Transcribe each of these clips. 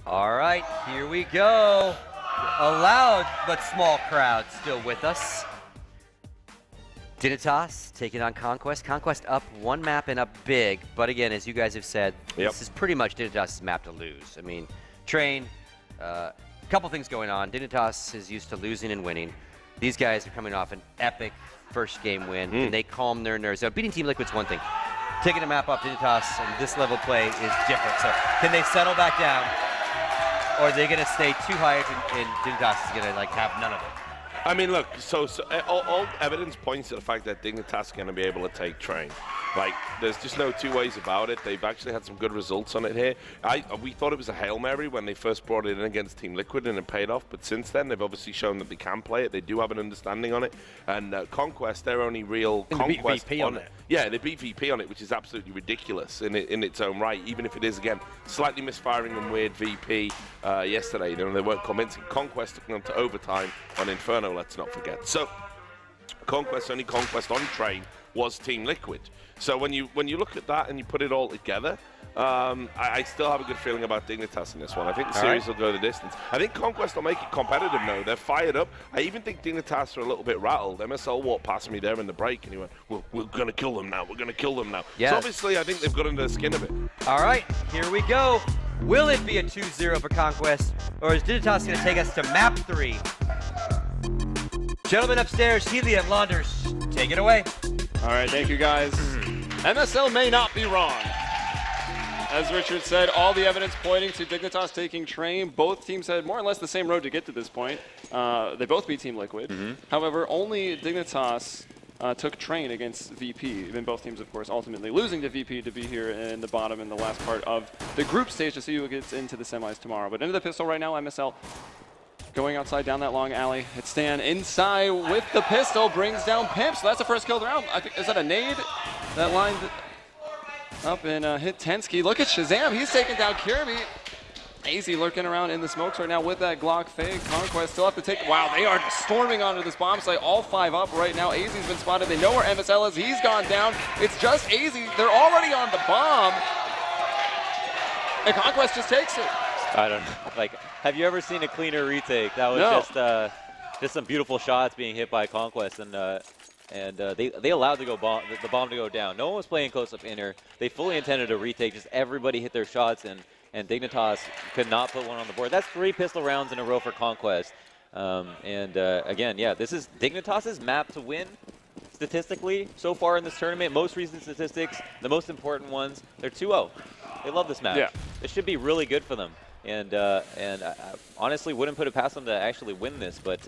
All right, here we go. A loud but small crowd still with us. Dignitas taking on Conquest. Conquest up one map and up big, but again, as you guys have said, this is pretty much Dignitas' map to lose. I mean, Train, a couple things going on. Dignitas is used to losing and winning. These guys are coming off an epic first game win. Can they calm their nerves? Now, beating Team Liquid's one thing. Taking a map off Dignitas and this level of play is different. So can they settle back down, or are they going to stay too high and Dignitas is going to like have none of it? I mean, look, so all evidence points to the fact that Dignitas is going to be able to take Train. Like, there's just no two ways about it. They've actually had some good results on it here. We thought it was a Hail Mary when they first brought it in against Team Liquid, and it paid off. But since then, they've obviously shown that they can play it. They do have an understanding on it. And Conquest, their only real Conquest VP on it. Yeah, they beat VP on it, which is absolutely ridiculous in its own right, even if it is, again, slightly misfiring and weird VP yesterday. You know, they weren't convincing. Conquest took them to overtime on Inferno, let's not forget. So, Conquest's only conquest on Train was Team Liquid. So when you look at that and you put it all together, I still have a good feeling about Dignitas in this one. I think the series will go the distance. I think Conquest will make it competitive now. They're fired up. I even think Dignitas are a little bit rattled. MSL walked past me there in the break and he went, we're going to kill them now. We're going to kill them now. Yes. So obviously I think they've got under the skin of it. All right, here we go. Will it be a 2-0 for Conquest, or is Dignitas going to take us to map 3? Gentlemen upstairs, Helium, Launders, take it away. All right, thank you guys. MSL may not be wrong. As Richard said, all the evidence pointing to Dignitas taking Train. Both teams had more or less the same road to get to this point. They both beat Team Liquid. However, only Dignitas took Train against VP. Even both teams, of course, ultimately losing to VP to be here in the bottom in the last part of the group stage to see who gets into the semis tomorrow. But into the pistol right now, MSL going outside down that long alley. It's Stan inside with the pistol, brings down Pimp. So that's the first kill of the round. I think, is that a nade that lined up and hit Tensky? Look at Shazam. He's taking down Kirby. AZ lurking around in the smokes right now with that Glock fade. Conquest still have to take. Wow, they are storming onto this bomb site. All 5 up right now. AZ's been spotted. They know where MSL is. He's gone down. It's just AZ. They're already on the bomb. And Conquest just takes it. I don't know. Like, have you ever seen a cleaner retake? That was just some beautiful shots being hit by Conquest, and they allowed the bomb to go down. No one was playing close-up inner. They fully intended a retake. Just everybody hit their shots, and Dignitas could not put one on the board. That's 3 pistol rounds in a row for Conquest. Again, yeah, this is Dignitas' map to win. Statistically, so far in this tournament, most recent statistics, the most important ones, they're 2-0. They love this map. Yeah. This should be really good for them. And I honestly wouldn't put it past them to actually win this, but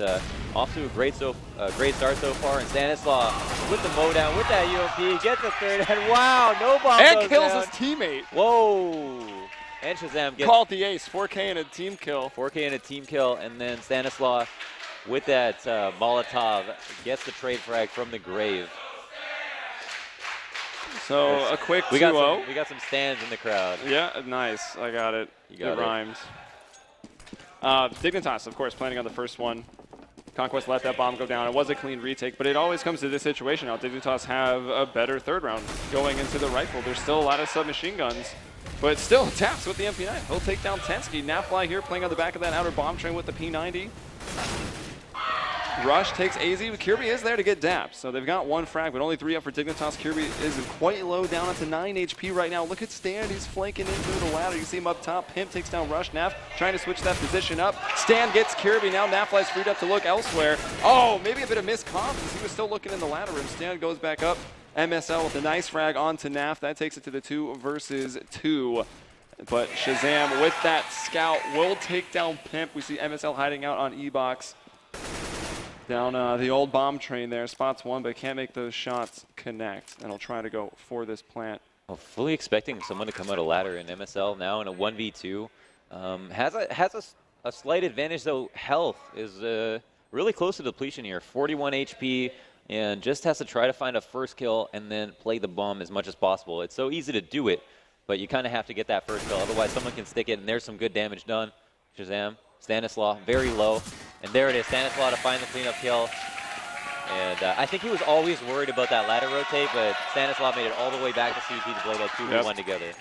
off to a great start so far. And Stanislaw with the mow down, with that UMP, gets the third, and wow, no bomb and goes kills down. his teammate. Whoa. And Shazam gets called the ace, 4K and a team kill. 4K and a team kill, and then Stanislaw with that Molotov gets the trade frag from the grave. So a quick 2-0. We got some stands in the crowd. Yeah, nice. I got it. It rhymed. Dignitas, of course, planning on the first one. Conquest let that bomb go down. It was a clean retake, but it always comes to this situation now. Dignitas have a better third round going into the rifle. There's still a lot of submachine guns, but still Taps with the MP9. He'll take down Tensky. Nafly here playing on the back of that outer bomb train with the P90. Rush takes AZ. Kirby is there to get dapped. So they've got 1 frag, but only 3 up for Dignitas. Kirby is quite low, down to 9 HP right now. Look at Stan. He's flanking in through the ladder. You see him up top. Pimp takes down Rush. Naf trying to switch that position up. Stan gets Kirby. Now Nafly's freed up to look elsewhere. Oh, maybe a bit of miscomp because he was still looking in the ladder room. Stan goes back up. MSL with a nice frag onto Naf. That takes it to the 2 versus 2. But Shazam with that scout will take down Pimp. We see MSL hiding out on E-Box. Down the old bomb train there, spots 1, but can't make those shots connect. And he'll try to go for this plant. Well, fully expecting someone to come out a ladder in MSL now in a 1v2. Has a slight advantage though. Health is really close to depletion here, 41 HP, and just has to try to find a first kill and then play the bomb as much as possible. It's so easy to do it, but you kind of have to get that first kill. Otherwise, someone can stick it, and there's some good damage done. Shazam, Stanislaw, very low. And there it is, Stanislaw to find the cleanup kill. And I think he was always worried about that ladder rotate, but Stanislaw made it all the way back to CEV to blow that 2v1 together.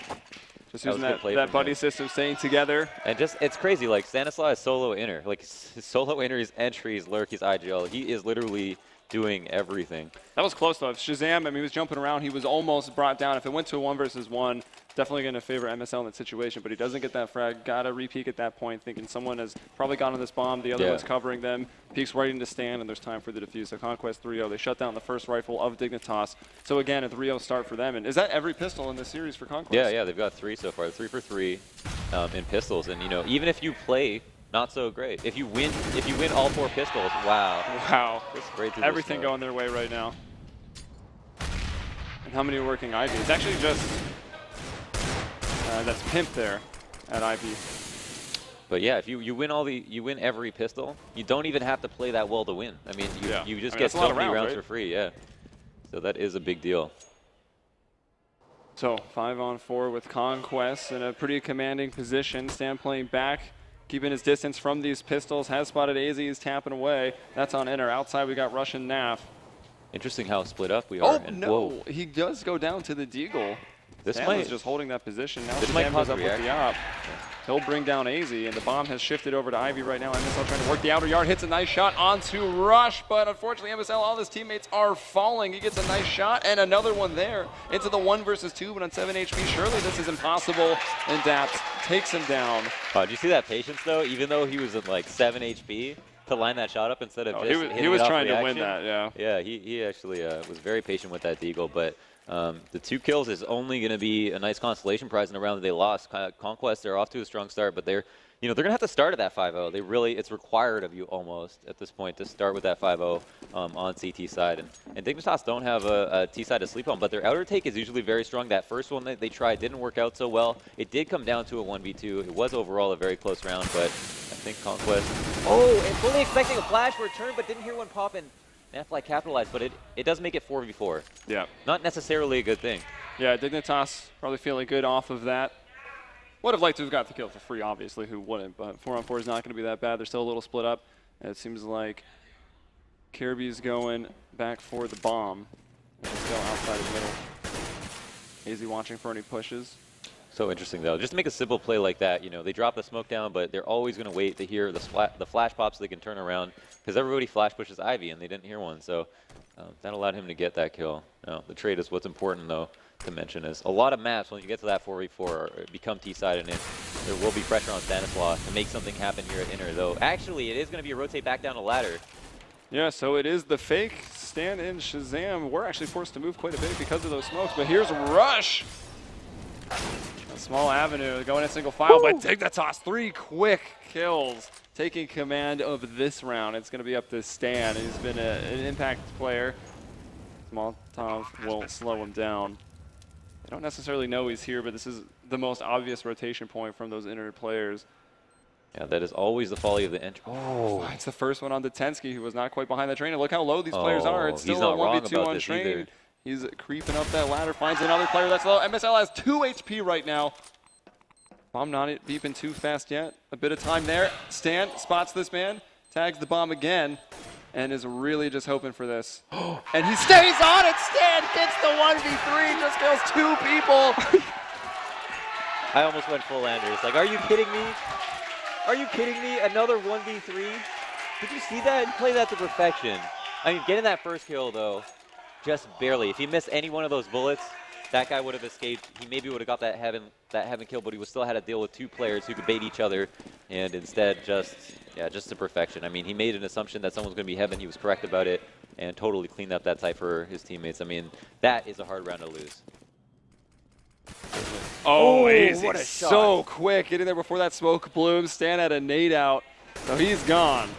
Just using that buddy system, staying together. And just, it's crazy, like, Stanislaw is solo inner. Like, his solo inner, his entries, lurk, his IGL. He is literally doing everything. That was close, though. Shazam, I mean, he was jumping around. He was almost brought down. If it went to a 1 versus 1, definitely going to favor MSL in that situation, but he doesn't get that frag. Got to re-peek at that point, thinking someone has probably gone on this bomb. The other one's covering them. Peeks right into stand, and there's time for the defuse. So Conquest 3-0. They shut down the first rifle of Dignitas. So again, a 3-0 start for them. And is that every pistol in this series for Conquest? Yeah, they've got 3 so far. 3 for 3 in pistols. And, you know, even if you play not so great, if you win all 4 pistols, wow. Great everything going their way right now. And how many are working Ivy? It's actually just that's Pimp there at Ivy. But yeah, if you win every pistol, you don't even have to play that well to win. I mean, you just get so many rounds for free, yeah. So that is a big deal. So 5-on-4 with Conquest in a pretty commanding position. Stan playing back, keeping his distance from these pistols. Has spotted AZ, he's tapping away. That's on inner. Outside we got Russian Naf. Interesting how split up we are. Oh no, he does go down to the Deagle. This might just holding that position. Now Shazam goes up with the op. He'll bring down AZ, and the bomb has shifted over to Ivy right now. MSL trying to work the outer yard, hits a nice shot onto Rush, but unfortunately MSL, all his teammates are falling. He gets a nice shot, and another one there into the 1 versus 2, but on 7 HP. Surely this is impossible, and Daps takes him down. Oh, did you see that patience, though? Even though he was at like 7 HP, to line that shot up instead of just he was trying to win that, yeah. Yeah, he actually was very patient with that Deagle, but the 2 kills is only going to be a nice consolation prize in a round that they lost. Conquest, they're off to a strong start, but they're going to have to start at that 5-0. It's required of you almost at this point to start with that 5-0 on CT side. And Dignitas don't have a T side to sleep on, but their outer take is usually very strong. That first one that they tried didn't work out so well. It did come down to a 1v2. It was overall a very close round, but I think Conquest. Oh, and fully expecting a flash return, but didn't hear one pop in. Nafly capitalized, but it does make it 4v4. Yeah. Not necessarily a good thing. Yeah, Dignitas probably feeling good off of that. Would have liked to have got the kill for free, obviously. Who wouldn't? But 4-on-4 is not going to be that bad. They're still a little split up. And it seems like Kirby's going back for the bomb. And he's still outside of middle. AZ watching for any pushes. So interesting, though. Just to make a simple play like that, they drop the smoke down, but they're always going to wait to hear the flash pop so they can turn around, because everybody flash pushes Ivy, and they didn't hear one. So that allowed him to get that kill. The trade is what's important, though, to mention is a lot of maps, when you get to that 4v4, become T-side, and there will be pressure on Stanislaw to make something happen here at inner, though. Actually, it is going to be a rotate back down the ladder. Yeah, so it is the fake Stan and Shazam. We're actually forced to move quite a bit because of those smokes, but here's Rush. A small avenue going in single file, but Dignitas 3 quick kills, taking command of this round. It's going to be up to Stan. He's been an impact player. Molotov won't slow him down. They don't necessarily know he's here, but this is the most obvious rotation point from those inner players. Yeah, that is always the folly of the entry. Oh, it's the first one on Detensky, who was not quite behind the train. And look how low these players are. It's still a 1v2 on train. He's creeping up that ladder, finds another player that's low. MSL has 2 HP right now. Bomb not beeping too fast yet. A bit of time there. Stan spots this man, tags the bomb again, and is really just hoping for this. And he stays on it. Stan gets the 1v3, just kills 2 people. I almost went full Anders. Like, are you kidding me? Are you kidding me? Another 1v3? Did you see that? Play that to perfection. I mean, getting that first kill, though, just barely. If he missed any one of those bullets, that guy would have escaped. He maybe would have got that heaven kill, but he would still had to deal with 2 players who could bait each other, and instead just to perfection. I mean, he made an assumption that someone was going to be heaven. He was correct about it, and totally cleaned up that type for his teammates. I mean, that is a hard round to lose. Oh, easy. What a shot. So quick, getting there before that smoke blooms. Stan had a nade out, so he's gone.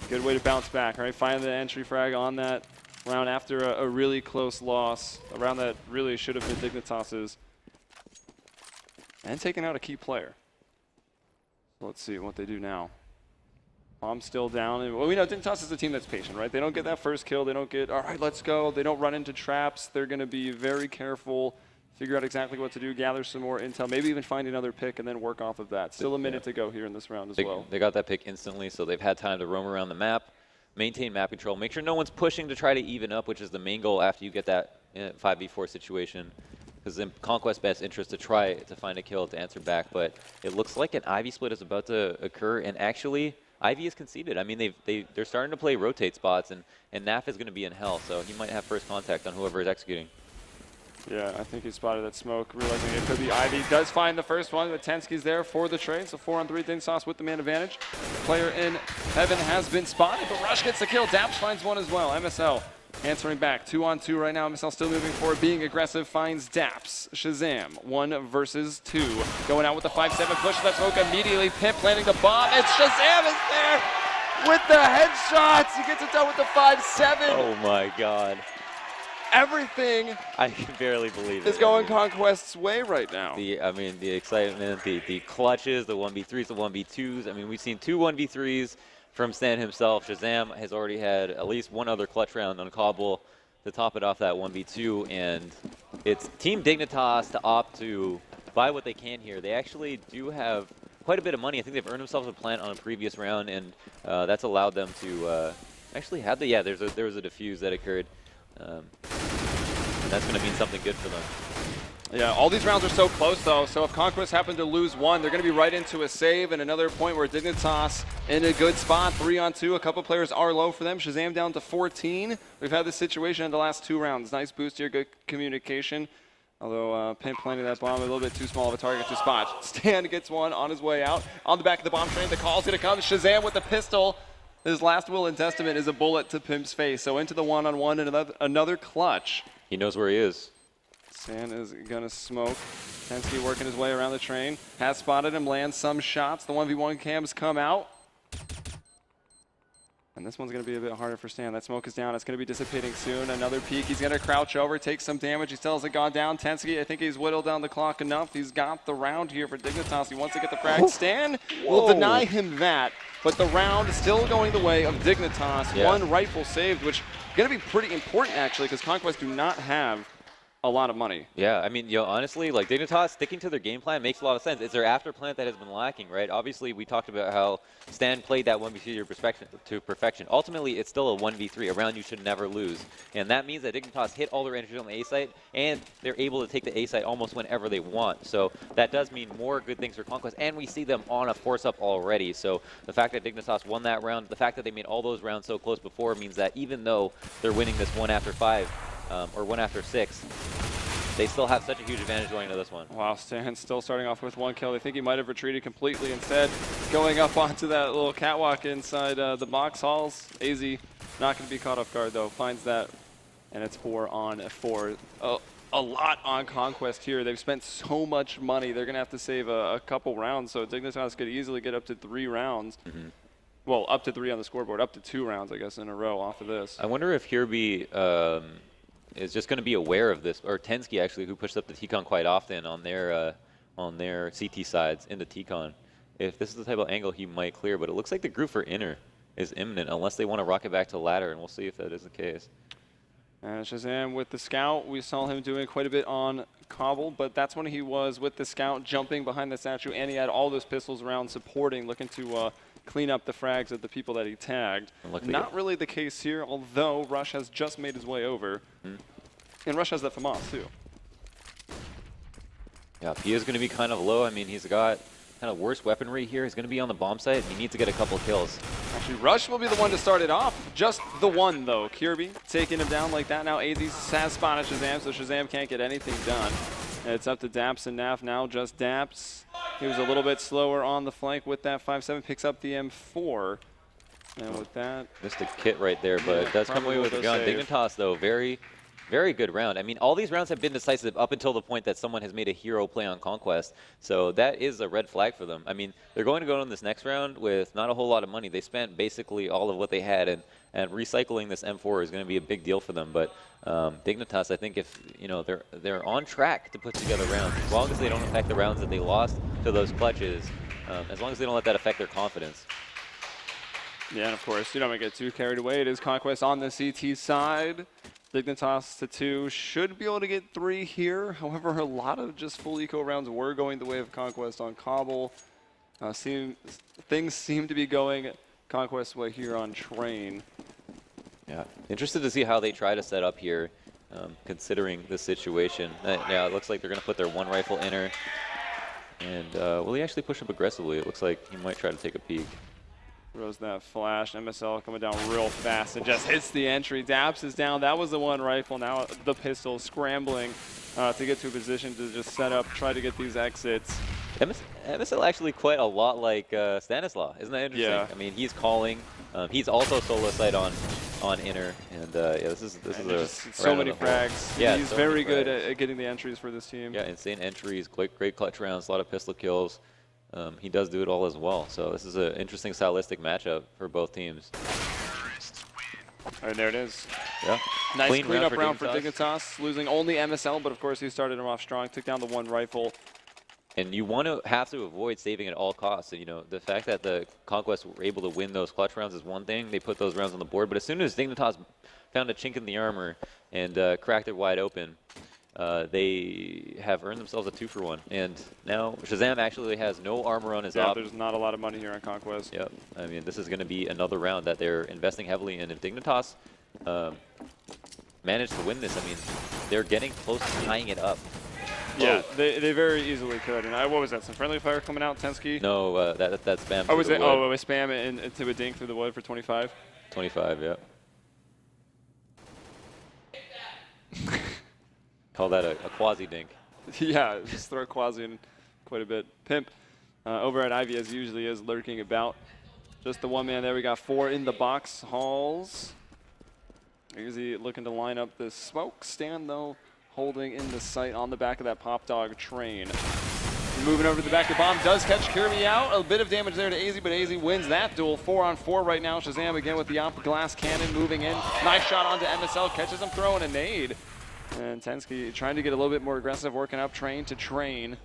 Good way to bounce back, right? Find the entry frag on that round after a really close loss, a round that really should have been Dignitas's, and taking out a key player. So let's see what they do now. Bomb's still down. And, well, we know Dignitas is a team that's patient, right? They don't get that first kill. They don't get, all right, let's go. They don't run into traps. They're going to be very careful, figure out exactly what to do, gather some more intel, maybe even find another pick and then work off of that. Still a minute to go here in this round as well. They got that pick instantly, so they've had time to roam around the map, maintain map control, make sure no one's pushing to try to even up, which is the main goal after you get that 5v4 situation. because in Conquest's best interest to try to find a kill to answer back, but it looks like an Ivy split is about to occur, and actually Ivy is conceded. I mean, they're starting to play rotate spots, and Naf is going to be in hell, so he might have first contact on whoever is executing. Yeah, I think he spotted that smoke, realizing it could be Ivy. Does find the first one, but Tensky's there for the trade, so 4-on-3, Dignitas with the man advantage. Player in heaven has been spotted, but Rush gets the kill. Daps finds one as well. MSL answering back, 2-on-2 right now. MSL still moving forward, being aggressive, finds Daps. Shazam, 1 versus 2. Going out with the 5-7 push, that smoke immediately. Pimp planting the bomb, and Shazam is there with the headshots. He gets it done with the 5-7. Oh my God. Everything I can barely believe it. is going Conquest's way right now. I mean, the excitement, the clutches, the 1v3s, the 1v2s. I mean, we've seen 2 1v3s from Stan himself. Shazam has already had at least 1 other clutch round on Kabul to top it off that 1v2, and it's Team Dignitas to opt to buy what they can here. They actually do have quite a bit of money. I think they've earned themselves a plant on a previous round, and that's allowed them to actually have the, there was a defuse that occurred. And that's going to mean something good for them. Yeah, all these rounds are so close, though, so if Conquest happen to lose one, they're going to be right into a save, and another point where Dignitas in a good spot, 3-on-2. A couple players are low for them. Shazam down to 14. We've had this situation in the last 2 rounds. Nice boost here, good communication. Although Pimp planting that bomb a little bit too small of a target to spot. Stan gets one on his way out. On the back of the bomb train, the call's going to come. Shazam with the pistol. His last will and testament is a bullet to Pimp's face. So into the 1-on-1 and another clutch. He knows where he is. Stan is going to smoke. Tensky working his way around the train. Has spotted him, lands some shots. The 1v1 cams come out. And this one's going to be a bit harder for Stan. That smoke is down. It's going to be dissipating soon. Another peek. He's going to crouch over, take some damage. He still hasn't gone down. Tensky, I think he's whittled down the clock enough. He's got the round here for Dignitas. He wants to get the frag. Stan will deny him that. But the round is still going the way of Dignitas. Yeah. 1 rifle saved, which is going to be pretty important, actually, because Conquest do not have a lot of money. Yeah, I mean, honestly, like Dignitas sticking to their game plan makes a lot of sense. It's their after plant that has been lacking, right? Obviously, we talked about how Stan played that 1v3 to perfection. Ultimately, it's still a 1v3, a round you should never lose. And that means that Dignitas hit all their energy on the A site, and they're able to take the A site almost whenever they want. So that does mean more good things for Conquest, and we see them on a force-up already. So the fact that Dignitas won that round, the fact that they made all those rounds so close before means that even though they're winning this 1 after 5, or 1 after 6, they still have such a huge advantage going into this one. Wow, Stan's still starting off with 1 kill. They think he might have retreated completely. Instead, going up onto that little catwalk inside the box halls. AZ not going to be caught off guard, though. Finds that, and it's 4-on-4. A lot on Conquest here. They've spent so much money. They're going to have to save a couple rounds, so Dignitas could easily get up to 3 rounds. Well, up to 3 on the scoreboard, up to 2 rounds, I guess, in a row off of this. I wonder if Hirby is just going to be aware of this, or Tensky actually, who pushed up the T-Con quite often on their CT sides into T-Con. If this is the type of angle he might clear, but it looks like the group for inner is imminent, unless they want to rocket back to ladder, and we'll see if that is the case. And Shazam with the scout. We saw him doing quite a bit on Cobble, but that's when he was with the scout jumping behind the statue, and he had all those pistols around supporting, looking to clean up the frags of the people that he tagged. Not really the case here, although Rush has just made his way over. And Rush has that FAMAS too. Yeah, he is going to be kind of low. I mean, he's got kind of worse weaponry here. He's going to be on the bomb site. He needs to get a couple kills. Actually, Rush will be the one to start it off. Just the one, though. Kirby taking him down like that. Now AZ has spotted Shazam, so Shazam can't get anything done. And it's up to Daps and Naf now. Just Daps. He was a little bit slower on the flank with that 5-7. Picks up the M4. And with that... Missed a kit right there, but it does come away with a gun. Dignitas, though, very good round. I mean, all these rounds have been decisive up until the point that someone has made a hero play on Conquest. So that is a red flag for them. I mean, they're going to go on this next round with not a whole lot of money. They spent basically all of what they had, and recycling this M4 is going to be a big deal for them. But Dignitas, I think if, they're on track to put together rounds, as long as they don't affect the rounds that they lost to those clutches, as long as they don't let that affect their confidence. Yeah, and of course, you don't want to get too carried away. It is Conquest on the CT side. Dignitas to 2, should be able to get 3 here. However, a lot of just full eco rounds were going the way of Conquest on Cobble. Things seem to be going Conquest's way here on Train. Yeah, interested to see how they try to set up here. considering the situation. Yeah, it looks like they're going to put their one rifle inner. And will he actually push up aggressively? It looks like he might try to take a peek. Throws that flash. MSL coming down real fast. It just hits the entry. Daps is down. That was the one rifle. Now the pistol scrambling to get to a position to just set up, try to get these exits. MSL actually quite a lot like Stanislaw. Isn't that interesting? Yeah. I mean, he's calling. He's also solo sight on inner, and yeah, this is so many frags. Yeah, he's so very many good at getting the entries for this team. Yeah, insane entries, great clutch rounds, a lot of pistol kills. He does do it all as well. So this is an interesting stylistic matchup for both teams. All right, there it is. Yeah. Nice cleanup round for Dignitas, losing only MSL, but of course he started him off strong, took down the one rifle. And you want to have to avoid saving at all costs. And, the fact that the Conquest were able to win those clutch rounds is one thing. They put those rounds on the board. But as soon as Dignitas found a chink in the armor and cracked it wide open, they have earned themselves a 2-for-1. And now Shazam actually has no armor on his op. There's not a lot of money here on Conquest. Yep. I mean, this is going to be another round that they're investing heavily in. If Dignitas manage to win this, I mean, they're getting close to tying it up. Yeah, they very easily could. And what was that? Some friendly fire coming out, Tensky? No, that's spam. Oh, was it? Oh, it was spam into a dink through the wood for 25. 25, yeah. Call that a quasi dink. Yeah, just throw quasi in quite a bit. Pimp over at Ivy as usually is lurking about. Just the one man there. We got 4 in the box. Halls. Easy looking to line up the smoke stand though. Holding in the sight on the back of that Pop Dog train. Moving over to the back, the bomb does catch Kirby out. A bit of damage there to AZ, but AZ wins that duel. 4-on-4 right now. Shazam again with the op glass cannon moving in. Nice shot onto MSL, catches him throwing a nade. And Tensky trying to get a little bit more aggressive, working up train to train.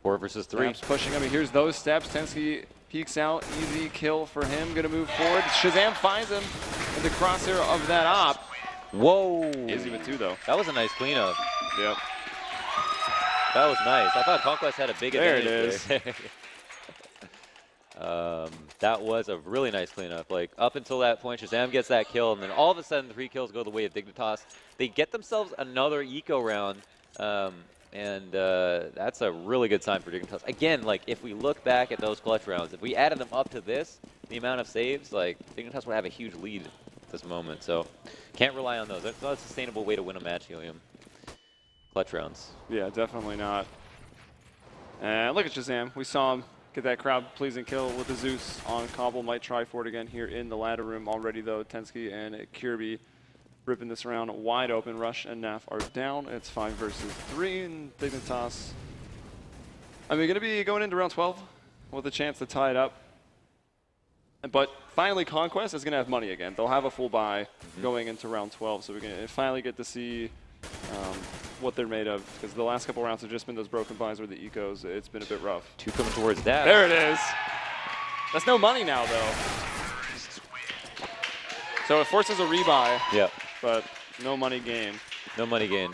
4 versus 3. Daps pushing him. Here's those steps. Tensky peeks out. Easy kill for him. Gonna move forward. Shazam finds him in the crosshair of that op. Whoa! Izzy with 2 though. That was a nice cleanup. Yep. That was nice. I thought Conquest had a big advantage there. That was a really nice cleanup. Like, up until that point, Shazam gets that kill, and then all of a sudden, 3 kills go the way of Dignitas. They get themselves another eco round, and that's a really good sign for Dignitas. Again, like, if we look back at those clutch rounds, if we added them up to this, the amount of saves, like, Dignitas would have a huge lead at this moment. So, can't rely on those. That's not a sustainable way to win a match, Helium. Clutch rounds. Yeah, definitely not. And look at Shazam. We saw him get that crowd-pleasing kill with the Zeus on Cobble. Might try for it again here in the ladder room already, though. Tensky and Kirby ripping this round wide open. Rush and Naf are down. It's 5 versus 3, and Dignitas. I mean, going to be going into round 12 with a chance to tie it up. But finally, Conquest is going to have money again. They'll have a full buy going into round 12, so we can finally get to see what they're made of. Because the last couple rounds have just been those broken buys or the ecos. It's been a bit rough. 2 coming towards that. There it is. That's no money now, though. So it forces a rebuy. Yep. But no money gain. No money gain.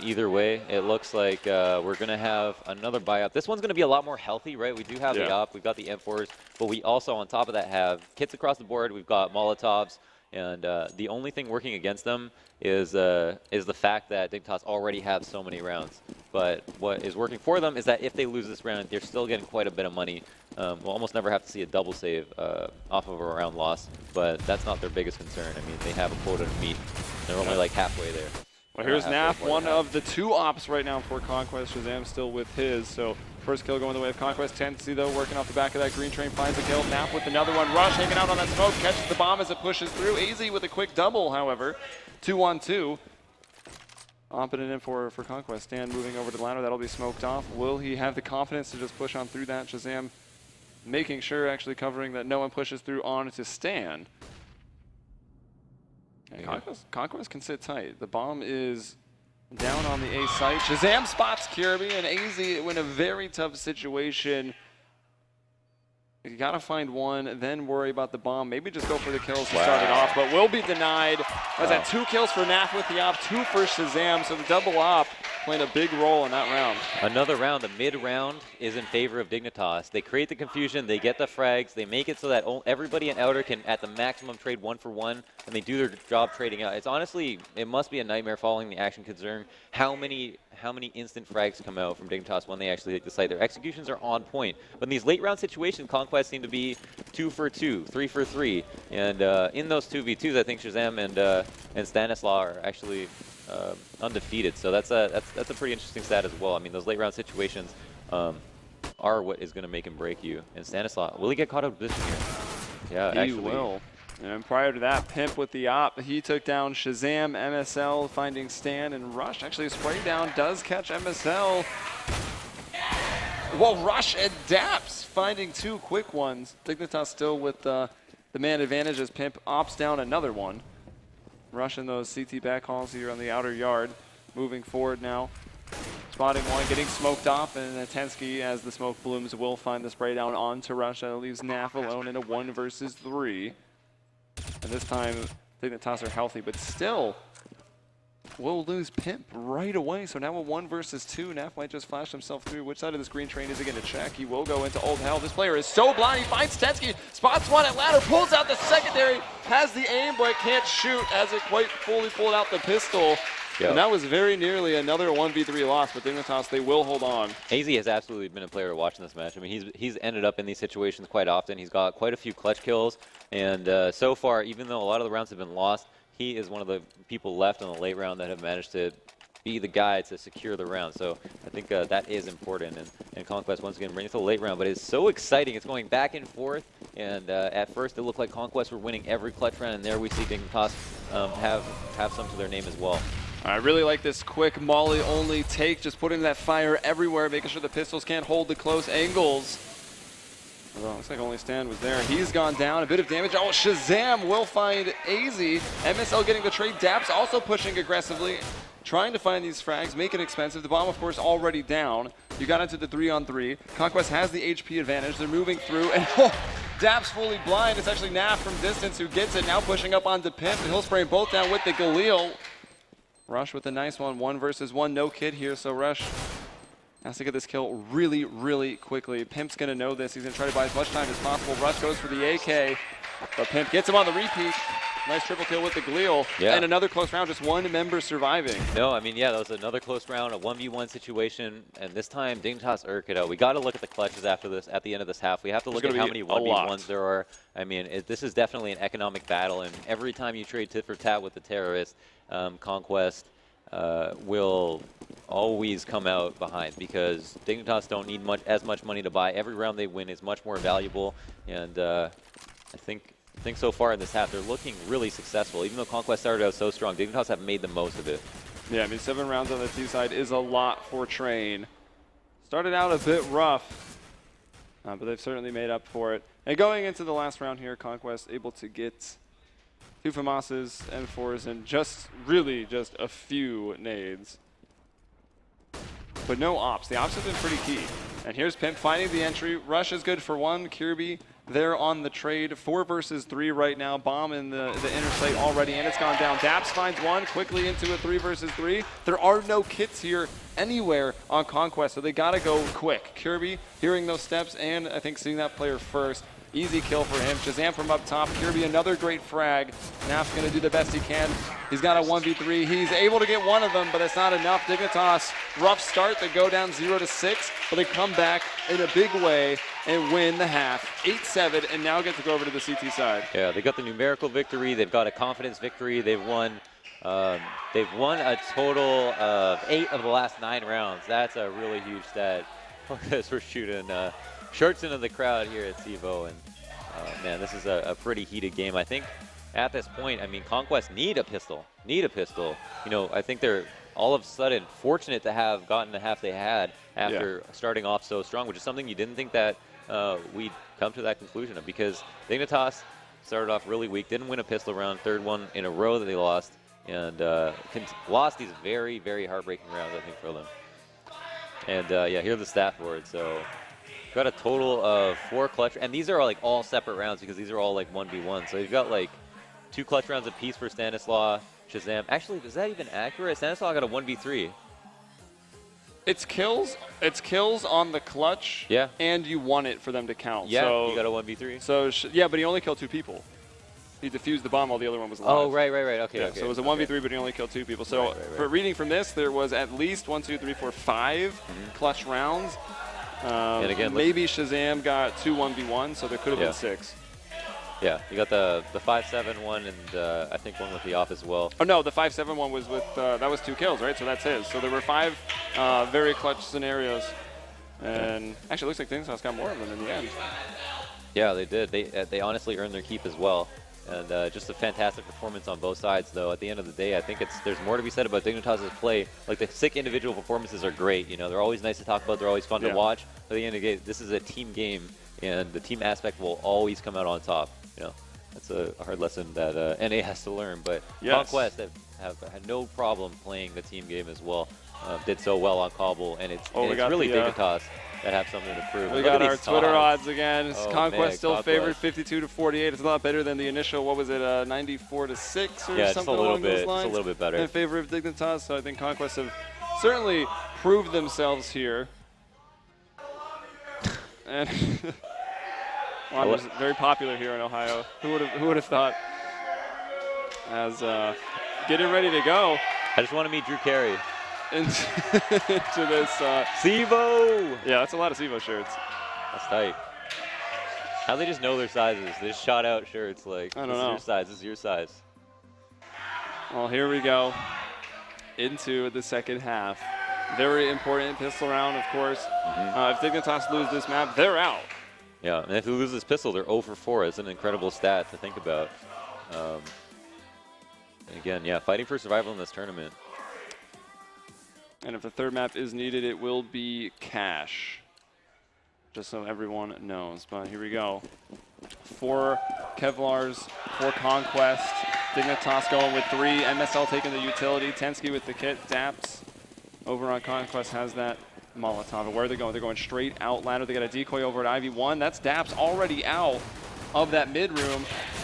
Either way, it looks like we're going to have another buy up. This one's going to be a lot more healthy, right? We do have the op, we've got the M4s, but we also, on top of that, have kits across the board. We've got Molotovs, and the only thing working against them is the fact that Dignitas already have so many rounds. But what is working for them is that if they lose this round, they're still getting quite a bit of money. We'll almost never have to see a double save off of a round loss, but that's not their biggest concern. I mean, they have a quota to meet. They're only like halfway there. Well, here's Naf, one of the 2 ops right now for Conquest. Shazam still with his. So first kill going the way of Conquest. Tensky, though, working off the back of that green train, finds a kill. Naf with another one. Rush hanging out on that smoke, catches the bomb as it pushes through. AZ with a quick double, however. 2-on-2. Opping it in for Conquest. Stan moving over to the ladder. That'll be smoked off. Will he have the confidence to just push on through that? Shazam making sure, actually covering that no one pushes through on to Stan. And Conquest can sit tight. The bomb is down on the A site. Shazam spots Kirby, and AZ in a very tough situation. You got to find one, then worry about the bomb. Maybe just go for the kills to start it off, but will be denied. Was that 2 kills for Naf with the op, 2 for Shazam, so the double op playing a big role in that round. Another round, the mid-round is in favor of Dignitas. They create the confusion, they get the frags, they make it so that everybody in outer can at the maximum trade 1-for-1, and they do their job trading out. It's honestly, it must be a nightmare following the action concern how many instant frags come out from Dignitas when they actually take the site. Their executions are on point. But in these late round situations, Conquest seem to be 2-for-2, 3-for-3. And in those 2v2s, I think Shazam and Stanislaw are actually undefeated. So that's a pretty interesting stat as well. I mean, those late round situations are what is going to make and break you. And Stanislaw, will he get caught out of position here? Yeah, he actually will. And prior to that, Pimp with the op, he took down Shazam, MSL finding Stan, and Rush actually a spray down does catch MSL. Well, Rush and Daps finding 2 quick ones. Dignitas still with the man advantage as Pimp opts down another one. Rush in those CT backhauls here on the outer yard. Moving forward now. Spotting one, getting smoked off, and Tensky, as the smoke blooms, will find the spray down onto Rush. That leaves Naf alone in a 1-versus-3. And this time, Dignitas are healthy, but still, we'll lose Pimp right away. So now a 1-versus-2. Naf might just flash himself through. Which side of this green train is he going to check? He will go into old hell. This player is so blind. He finds Tensky, spots one at ladder, pulls out the secondary, has the aim, but can't shoot as it quite fully pulled out the pistol. Yep. And that was very nearly another 1v3 loss, but Dignitas, they will hold on. AZ has absolutely been a player watching this match. I mean, he's ended up in these situations quite often. He's got quite a few clutch kills, and so far, even though a lot of the rounds have been lost, he is one of the people left in the late round that have managed to be the guy to secure the round. So I think that is important, and Conquest once again brings it to the late round, but it's so exciting. It's going back and forth, and at first it looked like Conquest were winning every clutch round, and there we see Dignitas have some to their name as well. I really like this quick Molly only take, just putting that fire everywhere, making sure the pistols can't hold the close angles. Well, looks like only Stan was there. He's gone down, a bit of damage. Oh, Shazam will find AZ. MSL getting the trade. Daps also pushing aggressively, trying to find these frags, make it expensive. The bomb, of course, already down. You got into the 3-on-3. Conquest has the HP advantage. They're moving through, and Daps fully blind. It's actually Naf from distance who gets it, now pushing up onto Pimp, and he'll spray both down with the Galil. Rush with a nice one, 1-versus-1, no kid here, so Rush has to get this kill really, really quickly. Pimp's gonna know this. He's gonna try to buy as much time as possible. Rush goes for the AK, but Pimp gets him on the repeat. Nice triple kill with the Galil, and another close round, just one member surviving. No, I mean, yeah, that was another close round, a 1v1 situation, and this time Dignitas irked it out. We got to look at the clutches after this, at the end of this half. We have to look at how many 1v1s there are. I mean, this is definitely an economic battle, and every time you trade tit for tat with the terrorist, Conquest will always come out behind because Dignitas don't need as much money to buy. Every round they win is much more valuable, and I think so far in this half they're looking really successful. Even though Conquest started out so strong, Dignitas have made the most of it. Yeah, I mean, 7 rounds on the T side is a lot for Train. Started out a bit rough, but they've certainly made up for it. And going into the last round here, Conquest able to get 2 FAMASs, M4s, and just a few nades. But no ops. The ops have been pretty key. And here's Pimp finding the entry. Rush is good for 1. Kirby there on the trade. 4-versus-3 right now. Bomb in the inner sight already, and it's gone down. Daps finds 1 quickly into a 3-versus-3. There are no kits here anywhere on Conquest, so they gotta go quick. Kirby hearing those steps and I think seeing that player first. Easy kill for him. Shazam from up top. Kirby another great frag. Naf's going to do the best he can. He's got a 1v3. He's able to get one of them, but it's not enough. Dignitas, rough start. They go down 0-6, but they come back in a big way and win the half. 8-7, and now get to go over to the CT side. Yeah, they got the numerical victory. They've got a confidence victory. They've won a total of 8 of the last 9 rounds. That's a really huge stat. Because we're shooting shirts into the crowd here at CEVO, and man, this is a pretty heated game. I think at this point, I mean, Conquest need a pistol. You know, I think they're all of a sudden fortunate to have gotten the half they had after starting off so strong, which is something you didn't think that we'd come to that conclusion of, because Dignitas started off really weak, didn't win a pistol round, 3rd one in a row that they lost, and lost these very, very heartbreaking rounds, I think, for them. And yeah, here are the stat boards. So got a total of 4 clutch, and these are like all separate rounds because these are all like 1v1. So you've got like 2 clutch rounds apiece for Stanislaw, Shazam. Actually, is that even accurate? Stanislaw got a 1v3. It's kills on the clutch. Yeah. And you want it for them to count. Yeah, so, you got a 1v3. So, yeah, but he only killed 2 people. He defused the bomb while the other one was alive. Oh, right. Okay, Yeah, okay. so it was a 1v3, but he only killed 2 people. So for reading from this, there was at least 1, 2, 3, 4, 5 clutch rounds. And again, maybe Shazam got 2 1v1, so there could have been 6. Yeah, you got the 5-7 one, and I think one with the off as well. Oh no, the 5-7 one was with that was 2 kills, right? So that's his. So there were 5 very clutch scenarios, and actually it looks like Dignitas got more of them in the end. Yeah, they did. They honestly earned their keep as well, and just a fantastic performance on both sides. Though at the end of the day, I think there's more to be said about Dignitas' play. Like the sick individual performances are great. You know, they're always nice to talk about. They're always fun to watch. But at the end of the day, this is a team game, and the team aspect will always come out on top. You know, that's a hard lesson that NA has to learn. But Conquest have had no problem playing the team game as well. Did so well on Cobble, and it's really Dignitas that have something to prove. We got our Twitter odds again. Oh, Conquest still favored Conquest. 52-48. It's a lot better than the initial, what was it, 94-6 or something along those lines. Just a little bit better. In favor of Dignitas, so I think Conquest have certainly proved themselves here. And Juan was very popular here in Ohio. Who would have thought? As getting ready to go. I just want to meet Drew Carey. Into this CEVO! Yeah, that's a lot of CEVO shirts. That's tight. How they just know their sizes? They just shot out shirts like, I don't this know. is your size, this is your size. Well, here we go into the second half. Very important pistol round, of course. If Dignitas lose this map, they're out. Yeah, and if they lose this pistol, they're 0 for 4. It's an incredible stat to think about. And again, yeah, fighting for survival in this tournament. And if the third map is needed, it will be Cash. Just so everyone knows. But here we go. 4 Kevlars, 4 Conquest. Dignitas going with 3. MSL taking the utility. Tensky with the kit. Daps over on Conquest has that Molotov. And where are they going? They're going straight out ladder. They got a decoy over at IV1. That's Daps already out of that mid room.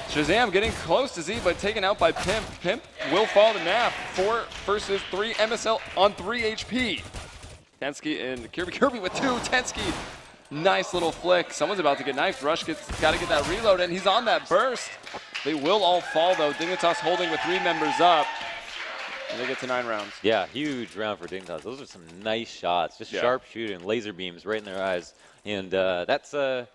Shazam getting close to Z, but taken out by Pimp. Pimp will fall to NAF. 4 versus 3. MSL on 3 HP. Tensky and Kirby with 2. Tensky, nice little flick. Someone's about to get knifed. Rush got to get that reload, and he's on that burst. They will all fall, though. Dignitas holding with 3 members up. And they get to 9 rounds. Yeah, huge round for Dignitas. Those are some nice shots. Just sharp shooting, laser beams right in their eyes. And that's a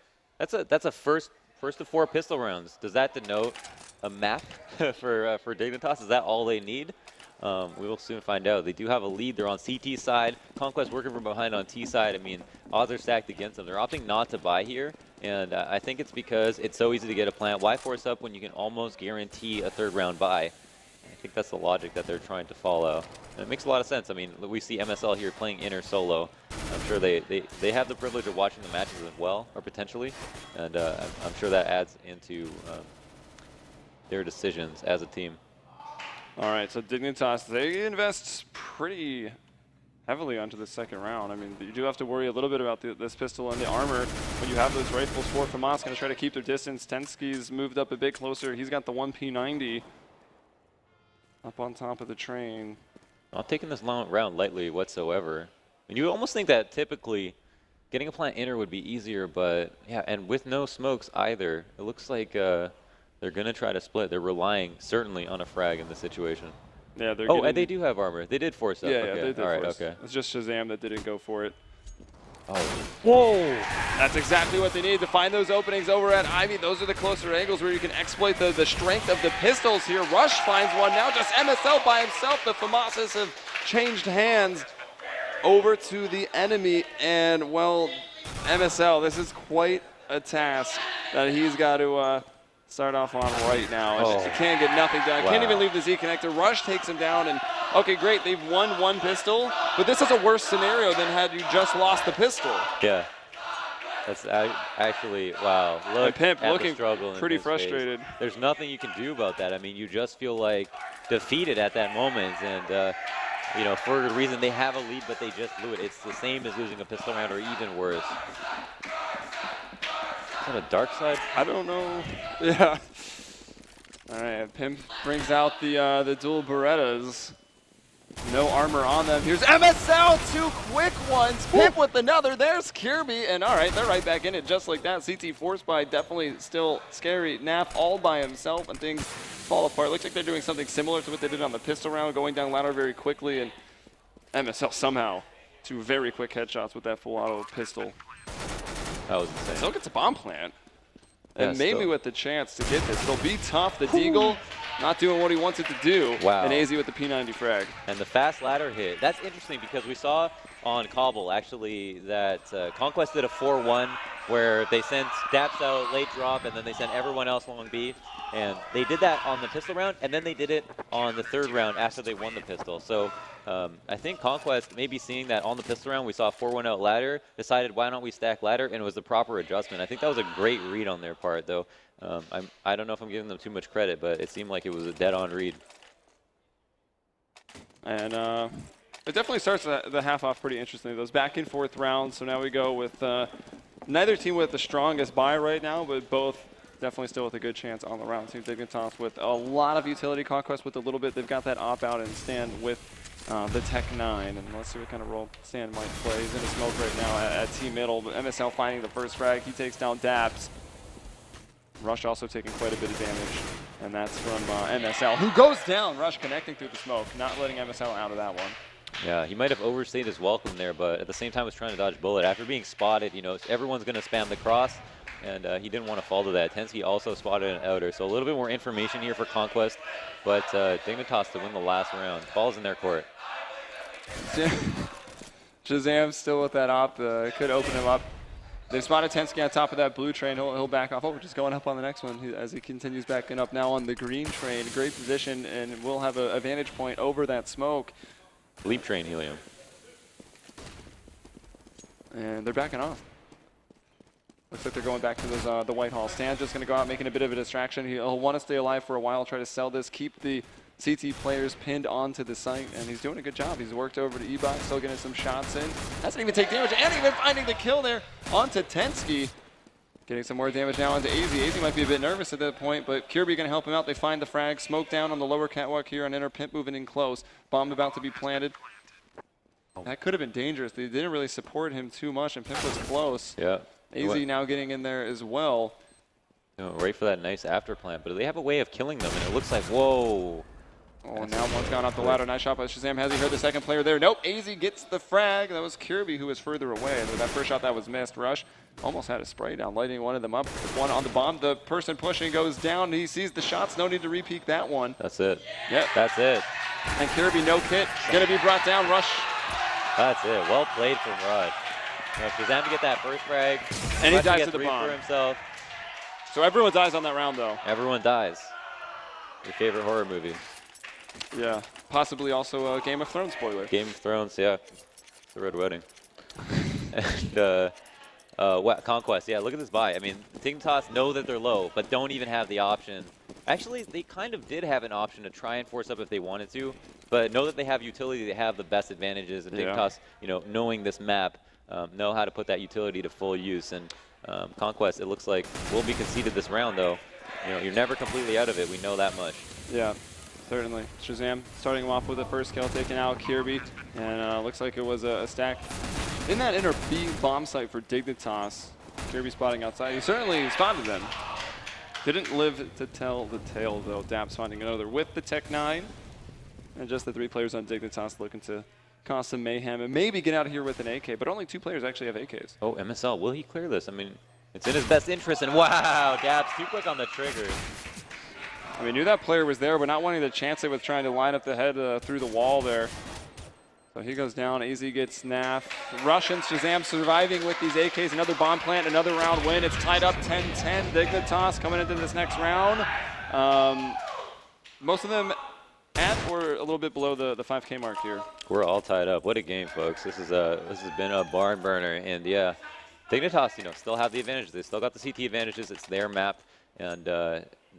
first of 4 pistol rounds. Does that denote a map for Dignitas? Is that all they need? We will soon find out. They do have a lead. They're on CT side. Conquest working from behind on T side. I mean, odds are stacked against them. They're opting not to buy here, and I think it's because it's so easy to get a plant. Why force up when you can almost guarantee a 3rd round buy? I think that's the logic that they're trying to follow. And it makes a lot of sense. I mean, we see MSL here playing inner solo. I'm sure they have the privilege of watching the matches as well, or potentially, and I'm sure that adds into their decisions as a team. All right, so Dignitas, they invest pretty heavily onto the second round. I mean, you do have to worry a little bit about this pistol and the armor when you have those rifles. 4 FAMAS going to try to keep their distance. Tensky's moved up a bit closer. He's got the 1P90 up on top of the train. Not taking this long round lightly whatsoever. And you almost think that typically getting a plant inner would be easier, but yeah, and with no smokes either, it looks like they're going to try to split. They're relying certainly on a frag in this situation. Yeah, they're and they do have armor. They did force up. Yeah, okay. yeah, they did All right, force. okay. It's just Shazam that didn't go for it. Oh. Whoa! That's exactly what they need to find those openings over at Ivy. Those are the closer angles where you can exploit the strength of the pistols here. Rush finds one now, just MSL by himself. The FAMASs have changed hands over to the enemy, and well, MSL, this is quite a task that he's got to start off on right now. He can't get nothing done. Wow. Can't even leave the Z connector. Rush takes him down, and okay, great, they've won 1 pistol, but this is a worse scenario than had you just lost the pistol. Yeah. That's actually, wow. Look Pimp at looking the struggle in pretty his frustrated. face. There's nothing you can do about that. I mean, you just feel like defeated at that moment, and you know, for a reason they have a lead, but they just blew it. It's the same as losing a pistol round, or even worse. Is that a dark side? I don't know. Yeah. All right, Pimp brings out the dual Berettas. No armor on them. Here's MSL, 2 quick ones. Pip with another. There's Kirby. And all right, they're right back in it just like that. CT force by definitely still scary. Nap all by himself and things fall apart. Looks like they're doing something similar to what they did on the pistol round, going down ladder very quickly. And MSL somehow 2 very quick headshots with that full auto pistol. That was insane. Still gets a bomb plant. Yeah, And maybe still. with the chance to get this. It'll be tough. The Deagle not doing what he wants it to do. Wow. And AZ with the P90 frag. And the fast ladder hit. That's interesting because we saw on Cobble actually that Conquest did a 4-1 where they sent Daps out late drop and then they sent everyone else long B. And they did that on the pistol round and then they did it on the 3rd round after they won the pistol. So I think Conquest, maybe seeing that on the pistol round, we saw a 4-1 out ladder, decided why don't we stack ladder, and it was the proper adjustment. I think that was a great read on their part, though. I don't know if I'm giving them too much credit, but it seemed like it was a dead-on read. And it definitely starts the half off pretty interestingly. Those back and forth rounds. So now we go with neither team with the strongest buy right now, but both definitely still with a good chance on the round. Team Dignitas with a lot of utility, Conquest with a little bit. They've got that op out and stand with the Tech 9. And let's see what kind of role Stan might play. He's in a smoke right now at T middle, but MSL finding the first frag. He takes down Daps. Rush also taking quite a bit of damage, and that's from MSL, who goes down. Rush connecting through the smoke, not letting MSL out of that one. Yeah, he might have overstayed his welcome there, but at the same time was trying to dodge bullet. After being spotted, you know, everyone's going to spam the cross, and he didn't want to fall to that. Tensky also spotted an outer, so a little bit more information here for Conquest, but Dignitas to win the last round. Ball's in their court. Shazam still with that op, could open him up. They've spotted Tensky on top of that blue train. He'll back off. Oh, we're just going up on the next one as he continues backing up now on the green train. Great position, and we'll have a vantage point over that smoke. Leap train helium. And they're backing off. Looks like they're going back to those, the Whitehall. Stan's just going to go out making a bit of a distraction. He'll want to stay alive for a while, try to sell this, keep the CT players pinned onto the site, and he's doing a good job. He's worked over to Ebot, still getting some shots in. Doesn't even take damage, and even finding the kill there onto Tensky. Getting some more damage now onto AZ. AZ might be a bit nervous at that point, but Kirby going to help him out. They find the frag. Smoke down on the lower catwalk here on inner. Pimp moving in close. Bomb about to be planted. That could have been dangerous. They didn't really support him too much, and Pimp was close. Yeah. AZ now getting in there as well. Right for that nice after plant, but they have a way of killing them, and it looks like, whoa. Oh, now one's gone off the ladder. Nice shot by Shazam. Has he heard the second player there? Nope. AZ gets the frag. That was Kirby who was further away. That first shot that was missed. Rush almost had a spray down, lighting one of them up. One on the bomb. The person pushing goes down. He sees the shots. No need to repeat that one. That's it. Yep. That's it. And Kirby, no kit. Going to be brought down. Rush. That's it. Well played from Rod. Shazam to get that first frag. And he dies to to the three bomb. for himself. So everyone dies on that round, though. Everyone dies. Your favorite horror movie. Yeah. Possibly also a Game of Thrones spoiler. Game of Thrones, yeah. The Red Wedding. And Conquest, yeah, look at this buy. I mean, Dignitas know that they're low, but don't even have the option. Actually, they kind of did have an option to try and force up if they wanted to, but know that they have utility, they have the best advantages, and Dignitas, you know, knowing this map, know how to put that utility to full use. And Conquest, it looks like, will be conceded this round, though. You know, you're never completely out of it. We know that much. Yeah. Certainly. Shazam starting him off with the first kill, taking out Kirby, and looks like it was a stack in that inner B bomb site for Dignitas. Kirby spotting outside. He certainly spotted them. Didn't live to tell the tale, though. Daps finding another with the Tech 9. And just the 3 players on Dignitas looking to cause some mayhem and maybe get out of here with an AK, but only 2 players actually have AKs. Oh, MSL, will he clear this? I mean, it's in his best interest, and wow, Daps too quick on the trigger. I mean, knew that player was there, but not wanting to chance it with trying to line up the head through the wall there. So he goes down. AZ gets Naf. Russian Shazam surviving with these AKs. Another bomb plant, another round win. It's tied up 10-10. Dignitas coming into this next round. Most of them at or a little bit below the 5K mark here. We're all tied up. What a game, folks. This has been a barn burner, and yeah, Dignitas, you know, still have the advantages. They still got the CT advantages. It's their map, and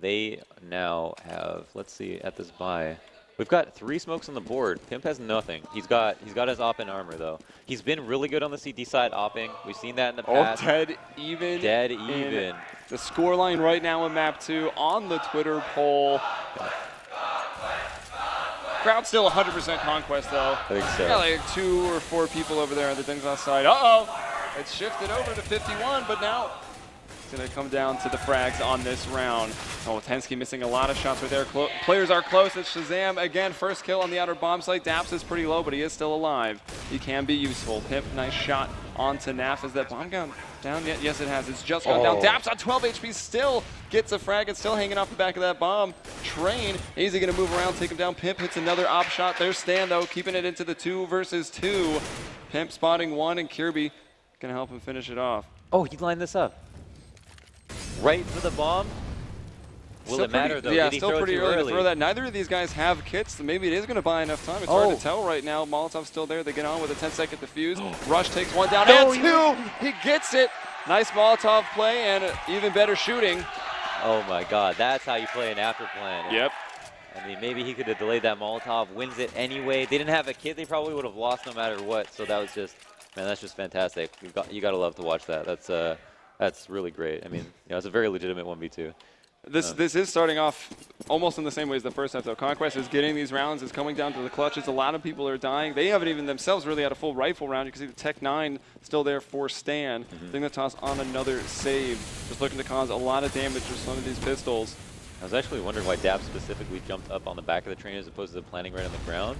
they now have, let's see, at this buy, we've got 3 smokes on the board. Pimp has nothing. He's got his op in armor, though. He's been really good on the CT side opping. We've seen that in the past. Oh, dead even. Dead even. The scoreline right now in map 2 on the Twitter poll. Crowd still 100% Conquest, though. I think so. Yeah, like 2 or 4 people over there on the Dignitas side. Uh-oh! It's shifted over to 51, but now it's going to come down to the frags on this round. Oh, Tensky missing a lot of shots right there. Players are close. It's Shazam again. First kill on the outer bomb site. Daps is pretty low, but he is still alive. He can be useful. Pimp, nice shot onto Naf. Is that bomb gone down yet? Yes, it has. It's just gone down. Daps on 12 HP still gets a frag. It's still hanging off the back of that bomb. Train, Easy going to move around, take him down. Pimp hits another op shot. There's Stan, though, keeping it into the 2 versus 2. Pimp spotting 1, and Kirby going to help him finish it off. Oh, he lined this up. Right for the bomb? Will Still it matter, though? Yeah, Did he still throw pretty too early to throw that. Neither of these guys have kits, so maybe it is going to buy enough time. It's hard to tell right now. Molotov's still there. They get on with a 10-second defuse. Rush takes 1 down, and 2! He gets it! Nice Molotov play and even better shooting. Oh my god, that's how you play an after plan. Yep. I mean, maybe he could have delayed that Molotov, wins it anyway. They didn't have a kit, they probably would have lost no matter what, so that was just, man, that's just fantastic. You got to love to watch that. That's really great. I mean, it's a very legitimate 1v2. This is starting off almost in the same way as the first half, though. Conquest is getting these rounds. It's coming down to the clutches. A lot of people are dying. They haven't even themselves really had a full rifle round. You can see the Tech 9 still there for Stan. Dignitas on another save. Just looking to cause a lot of damage with some of these pistols. I was actually wondering why Dap specifically jumped up on the back of the train as opposed to planning right on the ground.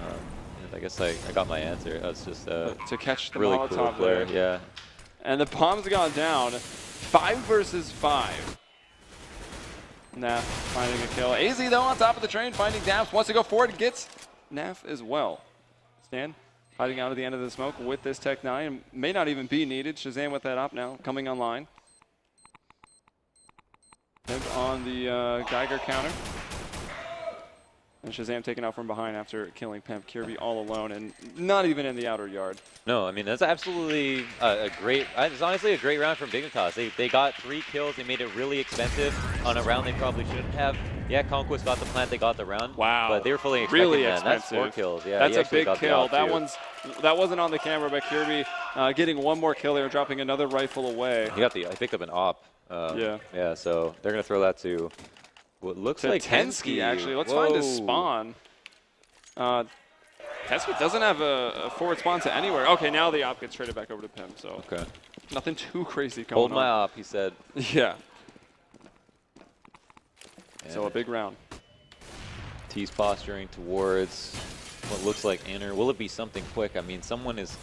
And I guess I got my answer. It's just to catch the really Molotov cool player. there. Yeah. And the bomb's gone down. 5 versus 5. Naf finding a kill. AZ, though, on top of the train, finding Daps. Wants to go forward, gets Naf as well. Stan hiding out at the end of the smoke with this Tech 9. May not even be needed. Shazam with that op now, coming online. Pimp on the Geiger counter. And Shazam taken out from behind after killing Pimp. Kirby all alone and not even in the outer yard. No, I mean, that's absolutely a great, it's honestly a great round from Dignitas. They got 3 kills. They made it really expensive on a round they probably shouldn't have. Yeah, Conquest got the plant, they got the round. Wow. But they were fully expecting really that. Expensive. That's 4 kills. Yeah, that's a big got kill. That wasn't on the camera, but Kirby getting 1 more kill there, dropping another rifle away. I picked up an op. Yeah, so they're going to throw that to what looks like Tensky, actually. Let's find his spawn. Tensky doesn't have a forward spawn to anywhere. Okay, now the op gets traded back over to Pimp, so nothing too crazy going on. Hold my op, he said. Yeah. So a big round. T's posturing towards what looks like inner. Will it be something quick? I mean, someone is,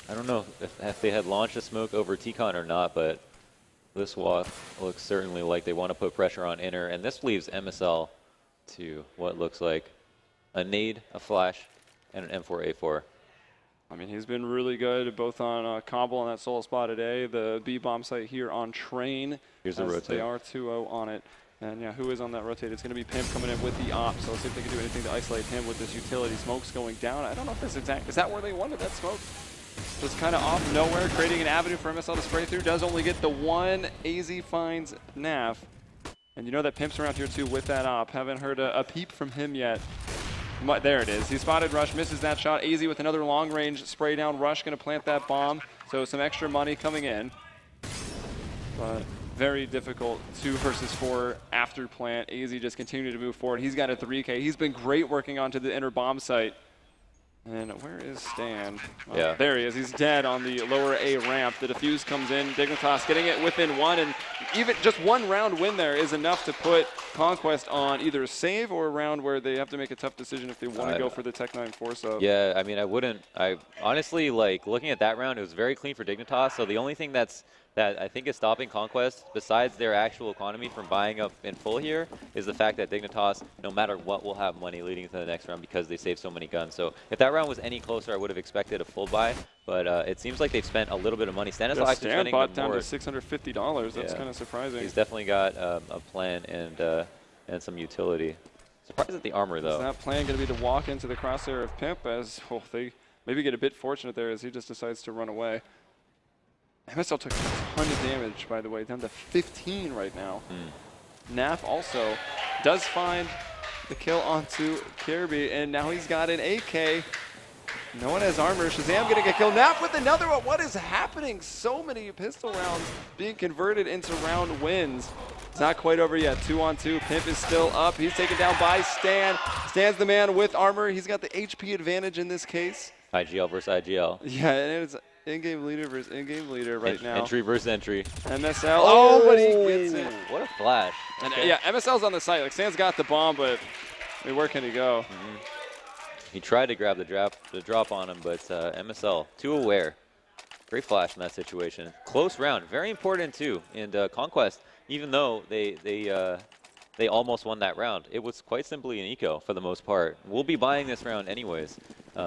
I don't know if they had launched a smoke over T-Con or not, but this walk looks certainly like they want to put pressure on inner, and this leaves MSL to what looks like a nade, a flash, and an M4A4. I mean, he's been really good both on combo on that solo spot today, the B bomb site here on train. Here's the rotate. They are 2-0 on it. And yeah, who is on that rotate? It's going to be Pimp coming in with the op, so let's see if they can do anything to isolate him with this utility. Smoke's going down. I don't know if this is that where they wanted that smoke? Just kind of off nowhere, creating an avenue for MSL to spray through. Does only get the 1. AZ finds Naf. And you know that Pimp's around here too with that op. Haven't heard a peep from him yet. There it is. He spotted Rush, misses that shot. AZ with another long range spray down. Rush going to plant that bomb. So some extra money coming in. But very difficult 2 versus 4 after plant. AZ just continued to move forward. He's got a 3K. He's been great working onto the inner bomb site. And where is Stan? Yeah. There he is. He's dead on the lower A ramp. The defuse comes in. Dignitas getting it within 1. And even just 1 round win there is enough to put Conquest on either a save or a round where they have to make a tough decision if they want to go for the Tech 9 4-sub. Yeah, I mean, I honestly, like, looking at that round, it was very clean for Dignitas. So the only thing that I think is stopping Conquest, besides their actual economy from buying up in full here, is the fact that Dignitas, no matter what, will have money leading into the next round because they save so many guns. So if that round was any closer, I would have expected a full buy. But it seems like they've spent a little bit of money. Stan is actually spending bought down more. to $650. That's kind of surprising. He's definitely got a plan and some utility. Surprised at the armor, though. Is that plan going to be to walk into the crosshair of Pimp as they maybe get a bit fortunate there as he just decides to run away? MSL took a ton of damage, by the way, down to 15 right now. Naf also does find the kill onto Kirby, and now he's got an AK. No one has armor. Shazam gonna get killed. Nap with another one. What is happening? So many pistol rounds being converted into round wins. It's not quite over yet. 2-on-2. Pimp is still up. He's taken down by Stan. Stan's the man with armor. He's got the HP advantage in this case. IGL versus IGL. Yeah, and it's in-game leader versus in-game leader right now. Entry versus entry. MSL. Oh, but he gets it. What a flash. And Okay. yeah, MSL's on the site. Like, Stan's got the bomb, but I mean, where can he go? He tried to grab the drop on him, but MSL too aware. Great flash in that situation. Close round, very important too. And Conquest, even though they almost won that round, it was quite simply an eco for the most part. We'll be buying this round anyways.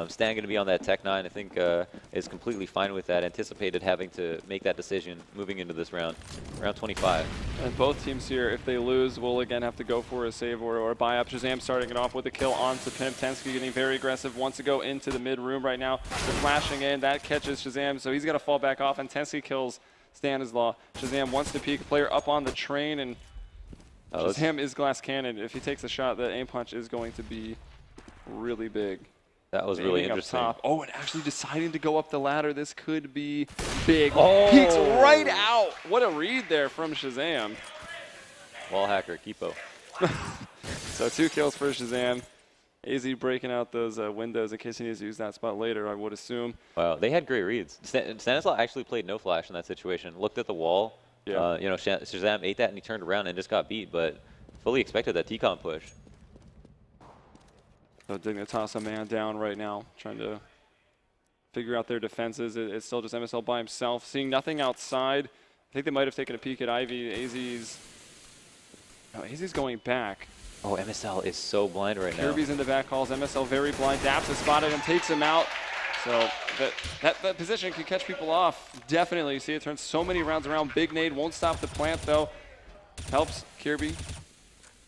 Stan going to be on that Tech 9. I think is completely fine with that. Anticipated having to make that decision moving into this round, round 25. And both teams here, if they lose, will again have to go for a save or a buy up. Shazam starting it off with a kill onto Pimp. Tensky getting very aggressive, wants to go into the mid room right now. They're flashing in, that catches Shazam, so he's got to fall back off, and Tensky kills Stanislaw. Shazam wants to peek a player up on the train, and Shazam is glass cannon. If he takes a shot, that aim punch is going to be really big. That was really interesting. Up top. Oh, and actually deciding to go up the ladder. This could be big. Oh. Peeks right out. What a read there from Shazam. Wall hacker, Kipo. So 2 kills for Shazam. AZ breaking out those windows in case he needs to use that spot later, I would assume. Wow, they had great reads. Stanislaw actually played no flash in that situation. Looked at the wall. Yeah. You know, Shazam ate that and he turned around and just got beat, but fully expected that T-Con push. So Dignitas a man down right now, trying to figure out their defenses. It's still just MSL by himself, seeing nothing outside. I think they might have taken a peek at Ivy. AZ's going back. Oh, MSL is so blind right now. Kirby's in the back calls. MSL very blind. Daps has spotted him, takes him out. So that position can catch people off. Definitely. You see it turns so many rounds around. Big nade won't stop the plant though. Helps Kirby.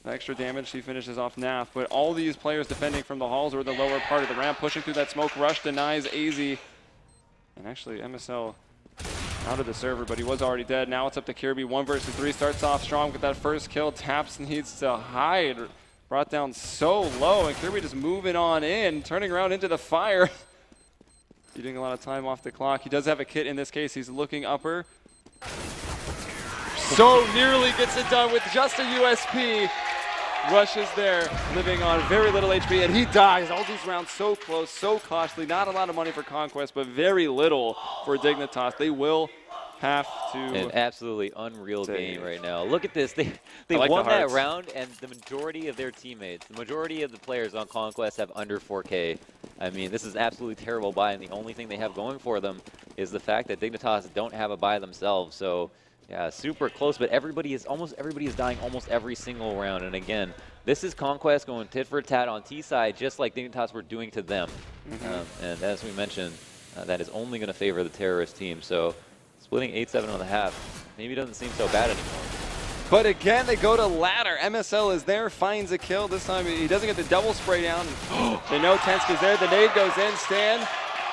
Extra damage, he finishes off Naf. But all these players defending from the halls or the lower part of the ramp, pushing through that smoke. Rush denies AZ. And actually MSL out of the server, but he was already dead. Now it's up to Kirby. 1 versus 3. Starts off strong with that first kill. Taps needs to hide. Brought down so low, and Kirby just moving on in, turning around into the fire. Eating a lot of time off the clock. He does have a kit in this case. He's looking upper. So nearly gets it done with just a USP. Rush is there, living on very little HP, and he dies. All these rounds so close, so costly. Not a lot of money for Conquest, but very little for Dignitas. They will have to. An absolutely unreal game right now. Look at this. They like won the that hearts. round, and the majority of their teammates, the majority of the players on Conquest have under 4K. I mean, this is absolutely terrible buy, and the only thing they have going for them is the fact that Dignitas don't have a buy themselves. So. Yeah, super close, but almost everybody is dying almost every single round. And again, this is Conquest going tit for tat on T side, just like Dignitas were doing to them. And as we mentioned, that is only going to favor the terrorist team. So splitting 8-7 on the half maybe doesn't seem so bad anymore. But again, they go to ladder. MSL is there, finds a kill. This time he doesn't get the double spray down. They know Tensky's there. The nade goes in. Stan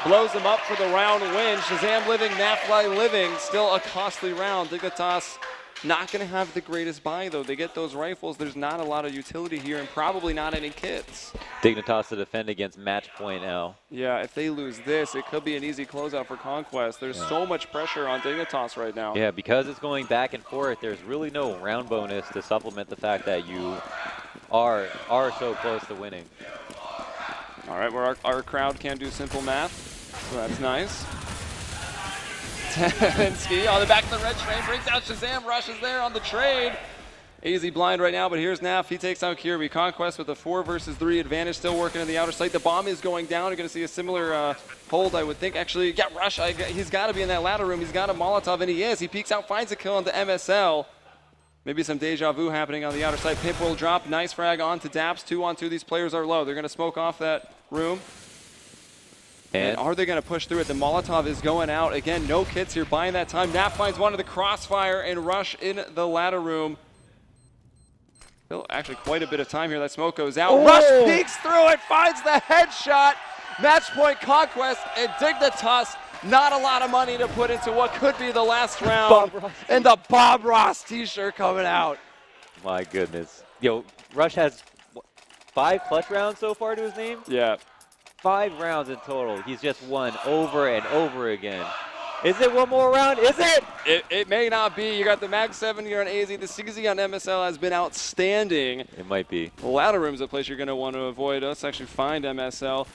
blows him up for the round win. Shazam living, Nafly living. Still a costly round. Dignitas not going to have the greatest buy, though. They get those rifles. There's not a lot of utility here and probably not any kits. Dignitas to defend against match point now. Yeah, if they lose this, it could be an easy closeout for Conquest. There's so much pressure on Dignitas right now. Yeah, because it's going back and forth, there's really no round bonus to supplement the fact that you are so close to winning. All right, well, our crowd can do simple math, so that's nice. Tensky on the back of the red train brings out Shazam. Rush is there on the trade. AZ blind right now, but here's Naf. He takes out Kirby. Conquest with a 4 versus 3 advantage, still working in the outer site. The bomb is going down. You're going to see a similar hold, I would think. Actually, yeah, Rush, he's got to be in that ladder room. He's got a Molotov, and he is. He peeks out, finds a kill onto MSL. Maybe some deja vu happening on the outer side. Pimp will drop. Nice frag onto Daps. 2-on-2. These players are low. They're going to smoke off that room. And are they going to push through it? The Molotov is going out. Again, no kits here. Buying that time. Nap finds one of the crossfire and Rush in the ladder room. Still actually quite a bit of time here. That smoke goes out. Oh. Rush peeks through it. Finds the headshot. Match point Conquest and Dignitas. Not a lot of money to put into what could be the last round. And the Bob Ross t-shirt coming out. My goodness. Yo, Rush has what, 5 clutch rounds so far to his name? Yeah. 5 rounds in total. He's just won over and over again. Is it one more round? Is it? It may not be. You got the Mag 7 here on AZ. The CZ on MSL has been outstanding. It might be. The ladder room's a place you're going to want to avoid. Let's actually find MSL.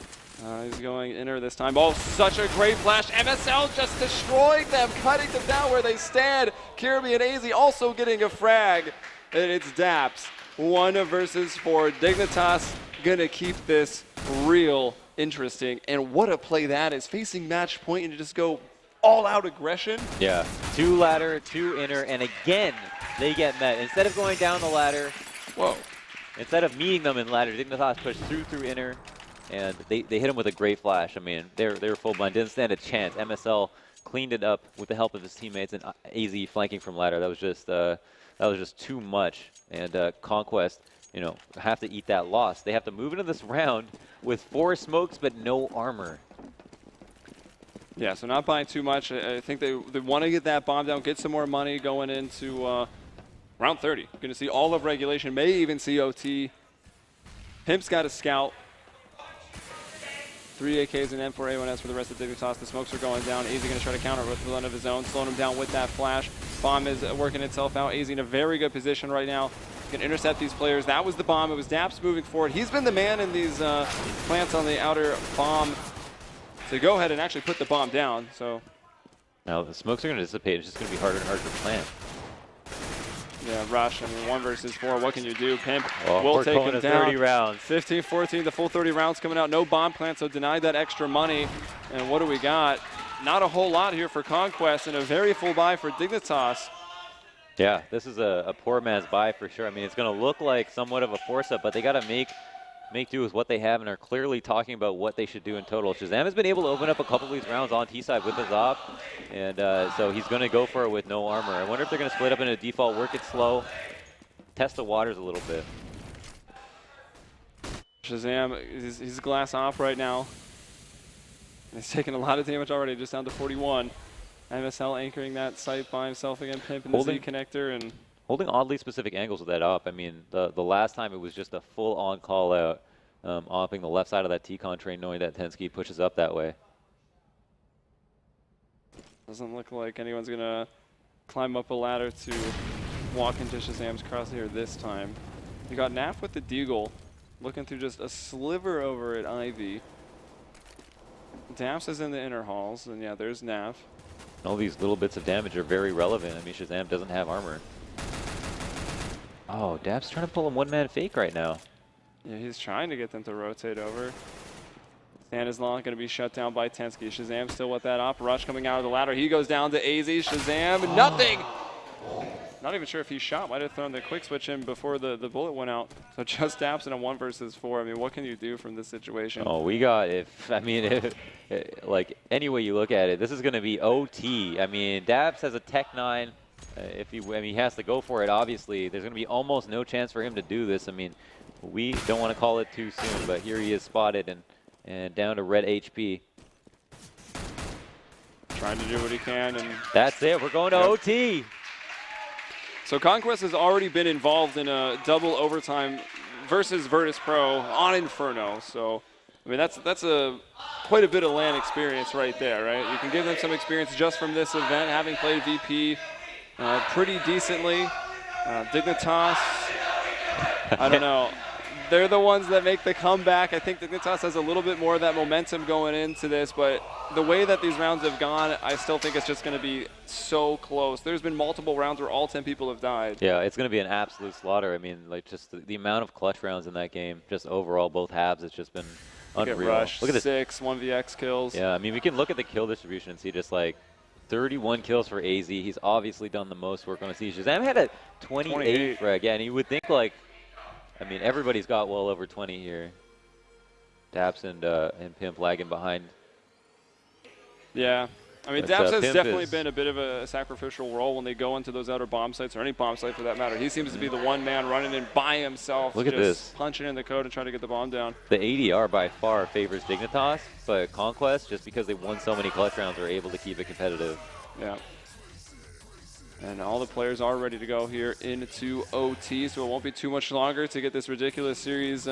He's going inner this time. Oh, such a great flash. MSL just destroying them, cutting them down where they stand. Kirby and AZ also getting a frag. And it's Daps. 1 versus 4. Dignitas going to keep this real interesting. And what a play that is. Facing match point and to just go all-out aggression. Yeah, 2 ladder, 2 inner, and again, they get met. Instead of going down the ladder, instead of meeting them in ladder, Dignitas pushed through inner, and they hit him with a great flash. I mean, they're full blind, didn't stand a chance. MSL cleaned it up with the help of his teammates, and AZ flanking from ladder. That was just too much. And Conquest, you know, have to eat that loss. They have to move into this round with 4 smokes but no armor. Yeah, so not buying too much. I think they want to get that bomb down, get some more money going into round 30. You're going to see all of regulation, may even see OT. Pimp's got a scout. 3 AKs and M4A1S for the rest of Dignitas. The smokes are going down. AZ going to try to counter with one of his own, slowing him down with that flash. Bomb is working itself out. AZ in a very good position right now. Can intercept these players. That was the bomb. It was Daps moving forward. He's been the man in these plants on the outer bomb to go ahead and actually put the bomb down. So now the smokes are going to dissipate. It's just going to be harder and harder to plant. Yeah, Rush. I mean, 1 versus 4. What can you do? Pimp will will take him down. 30 rounds. 15-14. The full 30 rounds coming out. No bomb plant, so denied that extra money. And what do we got? Not a whole lot here for Conquest, and a very full buy for Dignitas. Yeah, this is a poor man's buy for sure. I mean, it's going to look like somewhat of a force-up, but they got to make do with what they have and are clearly talking about what they should do in total. Shazam has been able to open up a couple of these rounds on T-side with his op, and so he's going to go for it with no armor. I wonder if they're going to split up into default, work it slow, test the waters a little bit. Shazam, he's glass off right now. He's taking a lot of damage already, just down to 41. MSL anchoring that site by himself again, Pimp in the Z connector, and holding oddly specific angles with that op. I mean, the last time it was just a full-on call-out, opping the left side of that T-con train, knowing that Tensky pushes up that way. Doesn't look like anyone's going to climb up a ladder to walk into Shazam's crosshair this time. You got Naf with the Deagle, looking through just a sliver over at Ivy. Daps is in the inner halls, and yeah, there's Naf. All these little bits of damage are very relevant. I mean, Shazam doesn't have armor. Oh, Daps trying to pull him one-man fake right now. Yeah, he's trying to get them to rotate over. Stanislaw going to be shut down by Tensky. Shazam still with that op. Rush coming out of the ladder. He goes down to AZ. Shazam, nothing! Not even sure if he shot. Might have thrown the quick switch in before the bullet went out. So just Daps in a 1 versus 4. I mean, what can you do from this situation? Oh, we got, like, any way you look at it, this is going to be OT. I mean, Daps has a Tech 9. He has to go for it, obviously. There's going to be almost no chance for him to do this. I mean, we don't want to call it too soon, but here he is spotted and down to red HP. Trying to do what he can. And that's it. We're going to OT. So Conquest has already been involved in a double overtime versus Virtus Pro on Inferno. So, I mean, that's quite a bit of LAN experience right there, right? You can give them some experience just from this event, having played VP pretty decently. Dignitas, I don't know. They're the ones that make the comeback. I think Dignitas has a little bit more of that momentum going into this, but the way that these rounds have gone, I still think it's just going to be so close. There's been multiple rounds where all 10 people have died. Yeah, it's going to be an absolute slaughter. I mean, like, just the amount of clutch rounds in that game, just overall, both halves, it's just been unreal. Look at Rush, look at this. 6 1vx kills. Yeah, I mean, we can look at the kill distribution and see just like 31 kills for AZ. He's obviously done the most work on the siege. Shazam had a 28 frag. Yeah, and you would think, like, I mean, everybody's got well over 20 here. Daps and Pimp lagging behind. Yeah. I mean, But, Daps has Pimp definitely been a bit of a sacrificial role when they go into those outer bomb sites, or any bomb site for that matter. He seems to be the one man running in by himself. Look at this. Punching in the code and trying to get the bomb down. The ADR by far favors Dignitas, but Conquest, just because they won so many clutch rounds, are able to keep it competitive. Yeah. And all the players are ready to go here into OT, so it won't be too much longer to get this ridiculous series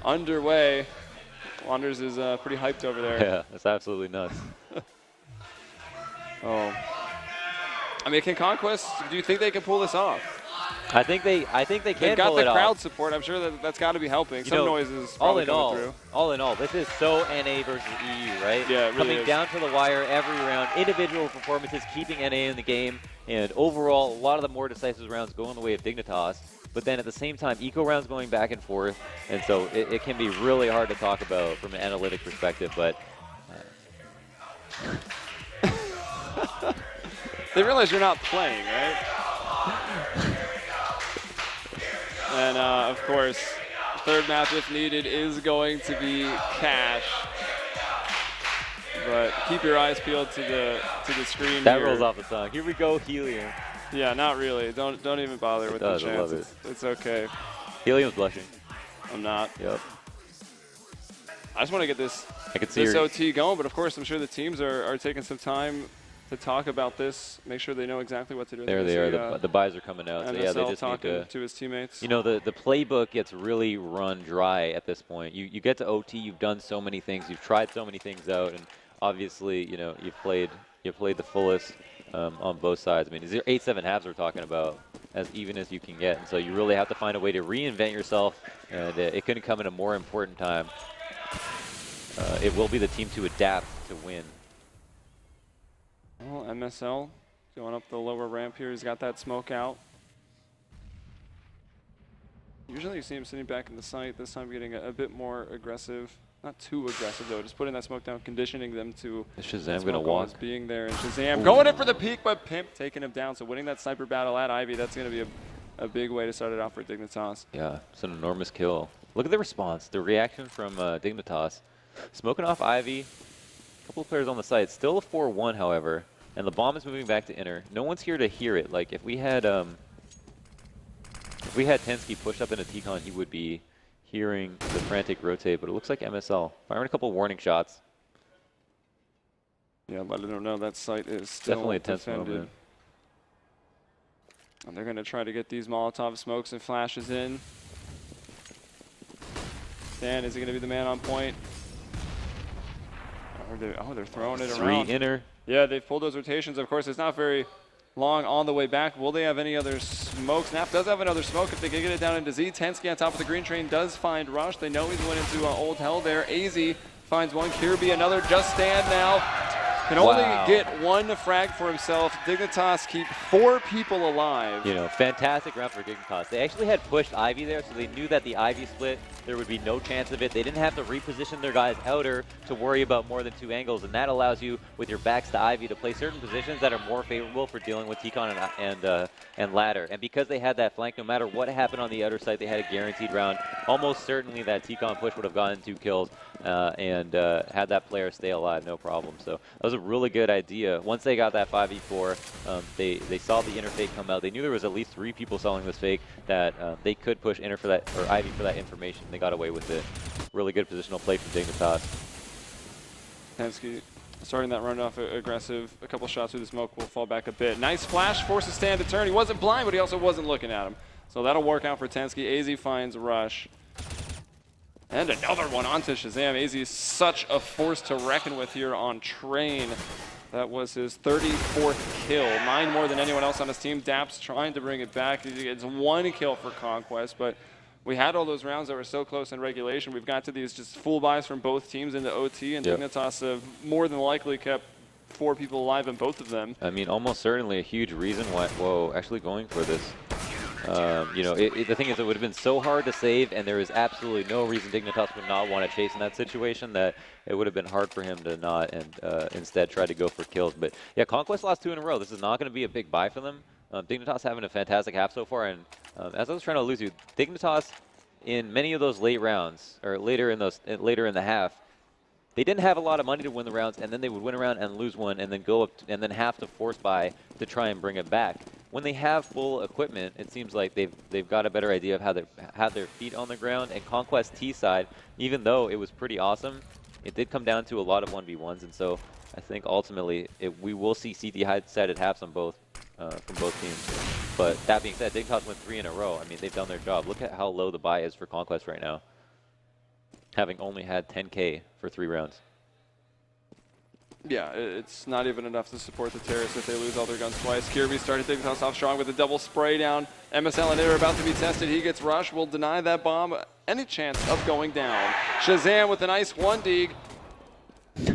underway. Wanders is pretty hyped over there. Yeah, that's absolutely nuts. Oh. I mean, can Conquest, do you think they can pull this off? I think they can They've got pull the it crowd off. support. I'm sure that's got to be helping. You Some know, noises probably coming through. All in all, this is so NA versus EU, right? Yeah, it really Coming is. down to the wire every round, individual performances keeping NA in the game, and overall, a lot of the more decisive rounds go in the way of Dignitas. But then at the same time, eco rounds going back and forth, and so it can be really hard to talk about from an analytic perspective. But They realize you're not playing, right? And of course, third map, if needed, is going to be Cash. But keep your eyes peeled to the screen. that here. rolls off the tongue. Here we go, Helium. Yeah, not really. Don't even bother with does, the I love chance. It's okay. Helium's blushing. I'm not. Yep. I just want to get this I can see this her. OT going, but of course, I'm sure the teams are taking some time to talk about this, make sure they know exactly what to do. There they are. The buys are coming out. So yeah, they MSL just talking need to his teammates. You know, the playbook gets really run dry at this point. You get to OT, you've done so many things, you've tried so many things out, and obviously, you know, you've played the fullest on both sides. I mean, these are 8-7 halves we're talking about, as even as you can get, and so you really have to find a way to reinvent yourself, and it couldn't come at a more important time. It will be the team to adapt to win. Well, MSL going up the lower ramp here. He's got that smoke out. Usually you see him sitting back in the site. This time getting a bit more aggressive. Not too aggressive though, just putting that smoke down, conditioning them to Is Shazam gonna walk? being there. And Shazam going in for the peek, but Pimp taking him down. So winning that sniper battle at Ivy, that's going to be a big way to start it off for Dignitas. Yeah, it's an enormous kill. Look at the response, the reaction from Dignitas. Smoking off Ivy, a couple of players on the site. Still a 4-1, however, and the bomb is moving back to inner. No one's here to hear it. Like, if we had Tensky push up into T-Con, he would be hearing the frantic rotate, but it looks like MSL firing a couple warning shots. Yeah, but I don't know. That site is still Definitely a tense defended. moment. And they're going to try to get these Molotov smokes and flashes in. Dan, is he going to be the man on point? They're throwing it around. 3 inner. Yeah, they've pulled those rotations. Of course, it's not very long on the way back. Will they have any other smoke? Snap does have another smoke if they can get it down into Z. Tensky on top of the green train does find Rush. They know he's went into Old Hell there. AZ finds one. Kirby another. Just Stand now. Can only get one frag for himself. Dignitas keep 4 people alive. You know, fantastic round for Dignitas. They actually had pushed Ivy there, so they knew that the Ivy split, there would be no chance of it. They didn't have to reposition their guys outer to worry about more than 2 angles, and that allows you, with your backs to Ivy, to play certain positions that are more favorable for dealing with T-Con and ladder. And because they had that flank, no matter what happened on the outer side, they had a guaranteed round. Almost certainly that T-Con push would have gotten 2 kills and had that player stay alive, no problem. So that was a really good idea. Once they got that 5v4, they saw the inner fake come out. They knew there was at least 3 people selling this fake that they could push inner for that, or Ivy for that information. They got away with it. Really good positional play from Dignitas. Tensky starting that run off aggressive. A couple shots through the smoke will fall back a bit. Nice flash, forces Stan to turn. He wasn't blind, but he also wasn't looking at him. So that'll work out for Tensky. AZ finds Rush. And another one onto Shazam. AZ is such a force to reckon with here on Train. That was his 34th kill. 9 more than anyone else on his team. Daps trying to bring it back. It's 1 kill for Conquest, but we had all those rounds that were so close in regulation. We've got to these just full buys from both teams into OT, and Dignitas have more than likely kept 4 people alive in both of them. I mean, almost certainly a huge reason why, actually going for this. You know, the thing is, it would have been so hard to save, and there is absolutely no reason Dignitas would not want to chase in that situation, that it would have been hard for him to not, and instead try to go for kills. But yeah, Conquest lost 2 in a row. This is not going to be a big buy for them. Dignitas having a fantastic half so far, and as I was trying to allude to, Dignitas in many of those late rounds, or later in the half, they didn't have a lot of money to win the rounds, and then they would win a round and lose one, and then go up and then have to force buy to try and bring it back. When they have full equipment, it seems like they've got a better idea of how they have their feet on the ground. And Conquest T side, even though it was pretty awesome, it did come down to a lot of 1v1s, and so I think ultimately we will see CT-sided halves on both from both teams. But that being said, Dignitas went 3 in a row. I mean, they've done their job. Look at how low the buy is for Conquest right now. having only had 10K for 3 rounds. Yeah, it's not even enough to support the terrorists if they lose all their guns twice. Kirby started Dignitas off strong with a double spray down. MSL and it are about to be tested. He gets rushed. Will deny that bomb any chance of going down. Shazam with a nice 1 dig.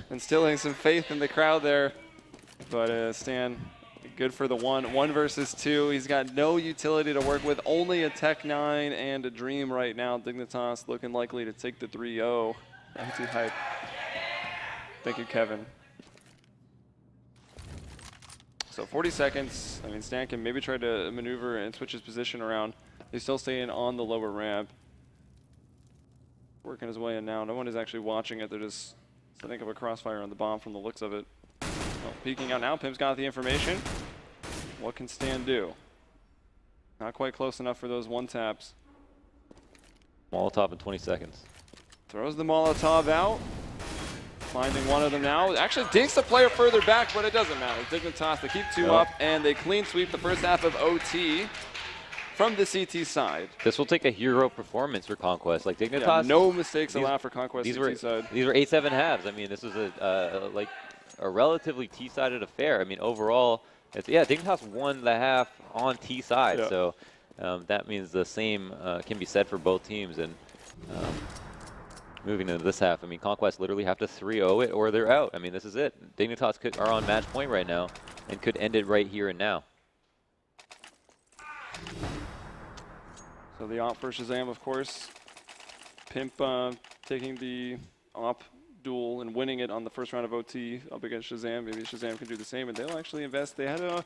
Instilling some faith in the crowd there. But Stan, good for the 1 versus 2. He's got no utility to work with. Only a Tech 9 and a Dream right now. Dignitas looking likely to take the 3-0. Empty hype. Thank you, Kevin. So 40 seconds. I mean, Stan can maybe try to maneuver and switch his position around. He's still staying on the lower ramp. Working his way in now. No one is actually watching it. They're just setting up a crossfire on the bomb from the looks of it. Well, peeking out now. Pimp's got the information. What can Stan do? Not quite close enough for those 1-taps. Molotov in 20 seconds. Throws the Molotov out. Finding one of them now. Actually dinks the player further back, but it doesn't matter. Dignitas, they keep 2 up, and they clean sweep the first half of OT from the CT side. This will take a hero performance for Conquest. Like Dignitas, Yeah, no mistakes allowed for Conquest these CT side. These were 8-7 halves. I mean, this is a relatively T-sided affair. I mean, overall, Dignitas won the half on T side. Yeah. So that means the same can be said for both teams. And moving into this half, I mean, Conquest literally have to 3-0 it or they're out. I mean, this is it. Dignitas are on match point right now and could end it right here and now. So the op for Shazam, of course. Pimp taking the op duel and winning it on the first round of OT up against Shazam. Maybe Shazam can do the same, and they'll actually invest. They had a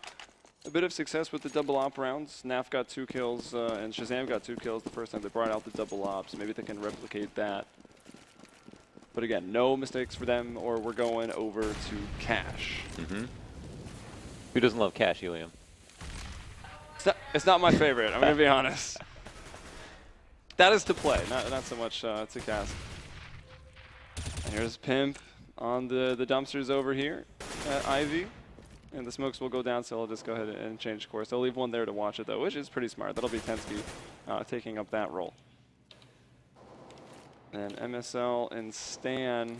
bit of success with the double op rounds. Naf got 2 kills, and Shazam got 2 kills the first time they brought out the double ops. Maybe they can replicate that. But again, no mistakes for them, or we're going over to Cash. Mm-hmm. Who doesn't love Cash, Helium? It's not my favorite, I'm going to be honest. That is to play, not so much to cast. And here's Pimp on the dumpsters over here at Ivy. And the smokes will go down, so I'll just go ahead and change course. They'll leave one there to watch it, though, which is pretty smart. That'll be Tensky taking up that role. And MSL and Stan,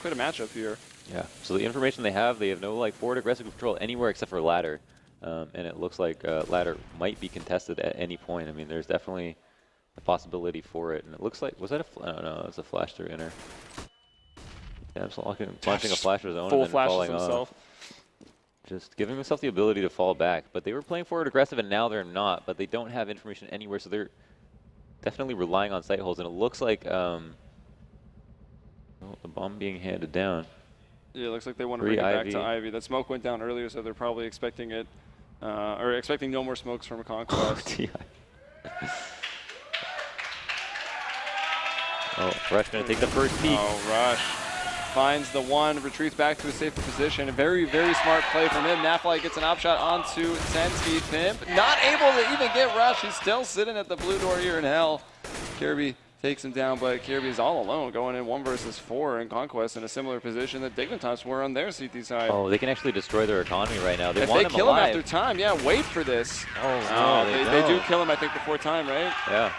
quite a matchup here. Yeah, so the information they have no like forward aggressive control anywhere except for ladder. And it looks like ladder might be contested at any point. I mean, there's definitely a possibility for it. And it looks like, was that a, I don't know, it was a flash through inner. Yeah, I'm launching a flasher zone full and then flashes falling himself. off. Just giving himself the ability to fall back. But they were playing forward aggressive and now they're not. But they don't have information anywhere, so they're definitely relying on sight holes. And it looks like the bomb being handed down. Yeah, it looks like they want to bring it back to Ivy. That smoke went down earlier, so they're probably expecting it, or expecting no more smokes from a Conquest. Oh, Rush gonna take the first peek. Oh, Rush finds the 1, retreats back to a safer position. A very, very smart play from him. Naflight gets an op shot onto Tensky. Pimp not able to even get Rush. He's still sitting at the blue door here in hell. Kirby takes him down, but Kirby is all alone going in 1 versus 4 in Conquest in a similar position that Dignitas were on their CT side. Oh, they can actually destroy their economy right now. If they kill him after time, yeah, wait for this. Oh, no, they do kill him, I think, before time, right? Yeah.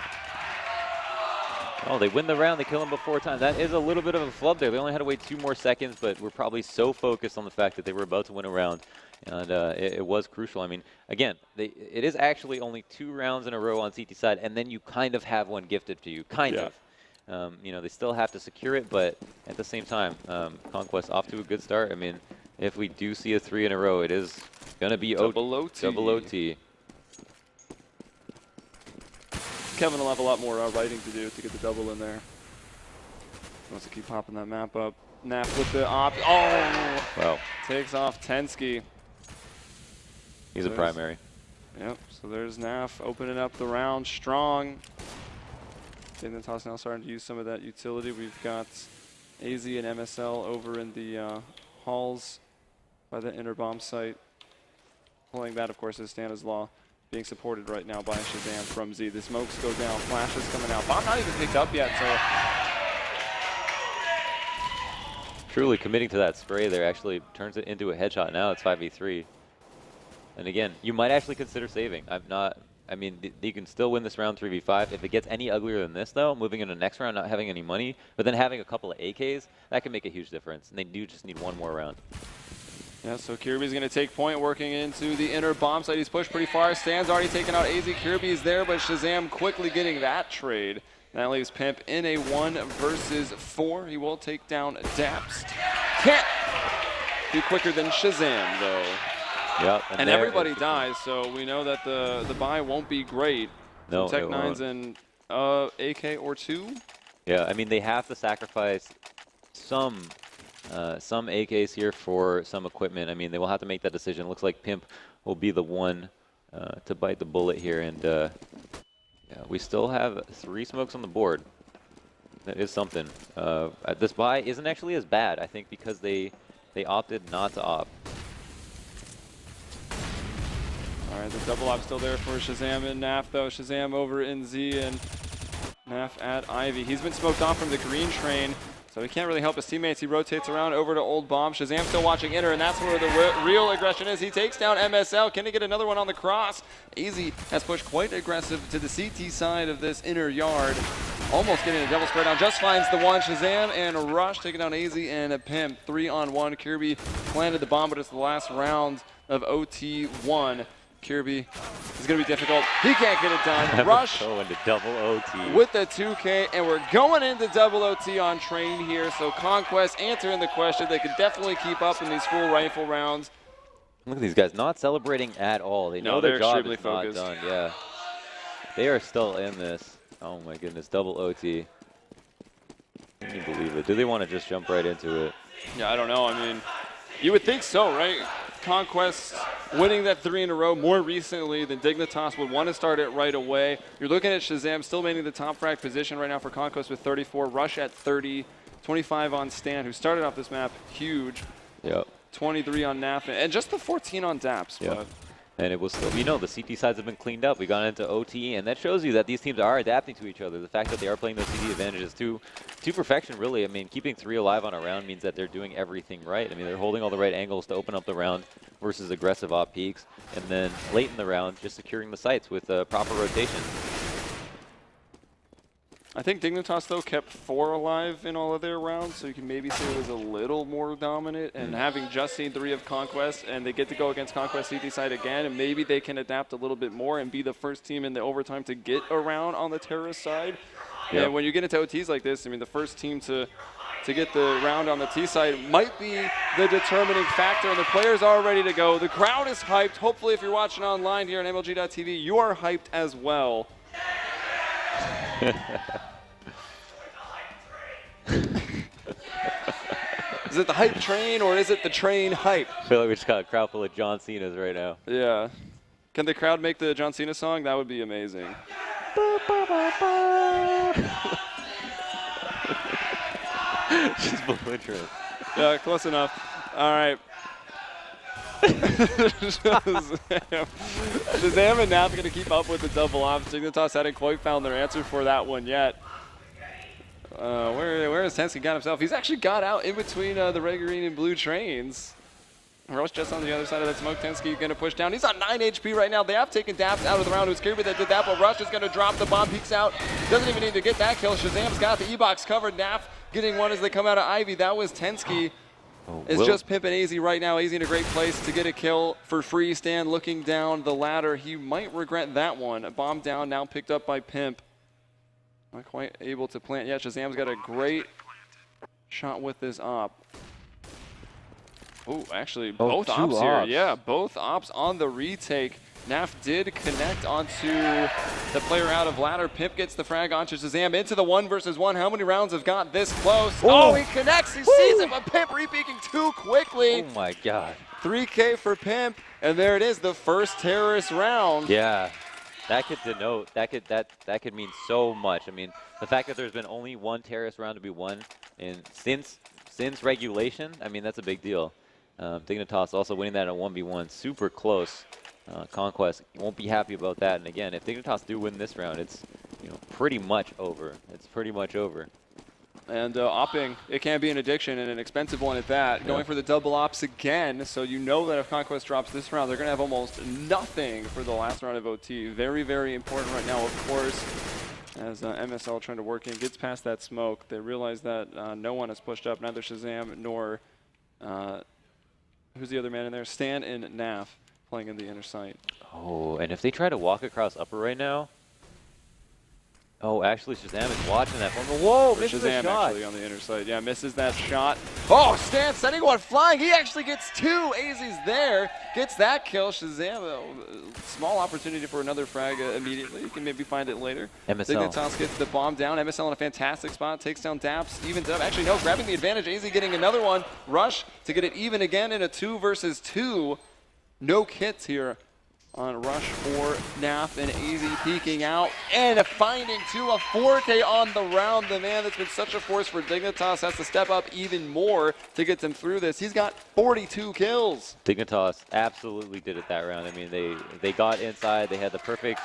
Oh, they win the round, they kill him before time. That is a little bit of a flub there. They only had to wait 2 more seconds, but we're probably so focused on the fact that they were about to win a round. And it was crucial. I mean, again, it is actually only 2 rounds in a row on CT side, and then you kind of have one gifted to you, kind of. You know, they still have to secure it, but at the same time, Conquest off to a good start. I mean, if we do see a 3 in a row, it is going to be double OT. Double OT. Kevin will have a lot more writing to do to get the double in there. He wants to keep popping that map up. Nap with the op. Oh! Wow. Takes off Tensky. He's a primary. Yep, so there's Naf opening up the round strong. Dignitas now starting to use some of that utility. We've got AZ and MSL over in the halls by the inner bomb site. Pulling that, of course, is Stana's Law. Being supported right now by Shazam from Z. The smokes go down, flashes coming out. Bomb not even picked up yet, so. Truly committing to that spray there actually turns it into a headshot. Now it's 5v3. And again, you might actually consider saving. I'm not I mean, you can still win this round 3v5. If it gets any uglier than this, though, moving into the next round, not having any money, but then having a couple of AKs, that can make a huge difference. And they do just need one more round. Yeah, so Kirby's going to take point, working into the inner bomb site. He's pushed pretty far. Stan's already taken out AZ. Kirby's there, but Shazam quickly getting that trade. That leaves Pimp in a 1 versus 4. He will take down Daps. Can't be quicker than Shazam, though. Yep. And everybody dies, so we know that the buy won't be great. No, Tech 9's and AK or 2. Yeah, I mean, they have to sacrifice some AKs here for some equipment. I mean, they will have to make that decision. Looks like Pimp will be the one to bite the bullet here. And yeah, we still have 3 smokes on the board. That is something. This buy isn't actually as bad, I think, because they opted not to opt. All right, the double op still there for Shazam and Naf, though. Shazam over in Z and Naf at Ivy. He's been smoked off from the green train, so he can't really help his teammates. He rotates around over to Old Bomb. Shazam still watching inner, and that's where the real aggression is. He takes down MSL. Can he get another one on the cross? AZ has pushed quite aggressive to the CT side of this inner yard. Almost getting a double spread down. Just finds the one. Shazam and Rush taking down AZ and a Pimp. 3-on-1. Kirby planted the bomb, but it's the last round of OT1. Kirby is going to be difficult. He can't get it done. Rush going to double OT with the 2K, and we're going into double OT on Train here. So Conquest answering the question. They could definitely keep up in these full rifle rounds. Look at these guys not celebrating at all. They know their job is not done. Yeah, they are still in this. Oh my goodness, double OT. Can you believe it? Do they want to just jump right into it? Yeah, I don't know. I mean, you would think so, right? Conquest winning that 3 in a row more recently than Dignitas would want to start it right away. You're looking at Shazam still maintaining the top frag position right now for Conquest with 34, Rush at 30, 25 on Stan, who started off this map huge. Yep. 23 on Naf, and just the 14 on Daps. Yep. But and it was still, you know, the CT sides have been cleaned up. We got into OT, and that shows you that these teams are adapting to each other. The fact that they are playing those CT advantages to perfection, really. I mean, keeping 3 alive on a round means that they're doing everything right. I mean, they're holding all the right angles to open up the round versus aggressive op peaks, and then late in the round, just securing the sites with proper rotation. I think Dignitas, though, kept 4 alive in all of their rounds, so you can maybe say it was a little more dominant. And having just seen 3 of Conquest, and they get to go against Conquest CT side again, and maybe they can adapt a little bit more and be the first team in the overtime to get around on the terrorist side. Yep. And when you get into OTs like this, I mean, the first team to get the round on the T side might be the determining factor, and the players are ready to go. The crowd is hyped. Hopefully, if you're watching online here on MLG.TV, you are hyped as well. Is it the hype train or is it the train hype? I feel like we just got a crowd full of John Cena's right now. Yeah. Can the crowd make the John Cena song? That would be amazing. Just belligerent. Yeah, close enough. All right. Shazam and Nap are going to keep up with the double ops. Dignitas hadn't quite found their answer for that one yet. Where has Tensky got himself? He's actually got out in between the red, green, and blue trains. Rush just on the other side of that smoke. Tensky going to push down. He's on 9 HP right now. They have taken Daps out of the round. It was Kirby that did that, but Rush is going to drop the bomb. Peeks out. Doesn't even need to get that kill. Shazam's got the E-box covered. Naf getting one as they come out of Ivy. That was Tensky. It's just Pimp and AZ right now. AZ in a great place to get a kill for free. Stan looking down the ladder. He might regret that one. A bomb down, now picked up by Pimp. Not quite able to plant yet. Shazam's got a great shot with this op. Oh, actually, both ops here. Yeah, both ops on the retake. Naf did connect onto the player out of ladder. Pimp gets the frag onto Shazam into the 1 versus 1. How many rounds have got this close? Oh, he connects. He sees it, but Pimp repeaking too quickly. Oh my God. 3K for Pimp, and there it is, the first terrorist round. Yeah. That could denote, that could mean so much. I mean, the fact that there's been only 1 terrorist round to be won, and since regulation, I mean, that's a big deal. Dignitas also winning that in a 1v1, super close. Conquest won't be happy about that. And again, if Dignitas do win this round, it's pretty much over. It's pretty much over. And opping, it can be an addiction and an expensive one at that. Yeah. Going for the double ops again, so you know that if Conquest drops this round, they're going to have almost nothing for the last round of OT. Very, very important right now, of course, as MSL trying to work in, gets past that smoke. They realize that no one has pushed up, neither Shazam nor, who's the other man in there? Stan and Naf playing in the inner site. Oh, and if they try to walk across upper right now, oh, actually, Shazam is watching that from the whoa, misses the shot. Actually on the inner side. Yeah, misses that shot. Oh, Stan sending one flying. He actually gets two. AZ's there. Gets that kill. Shazam, small opportunity for another frag immediately. You can maybe find it later. MSL. Dignitas gets the bomb down. MSL in a fantastic spot. Takes down Daps. Evens up. Actually, no, grabbing the advantage. AZ getting another one. Rush to get it even again in a 2 versus 2. No kits here on Rush for Naf, and AZ peeking out and finding a 4K on the round. The man that's been such a force for Dignitas has to step up even more to get them through this. He's got 42 kills. Dignitas absolutely did it that round. I mean, they got inside. They had the perfect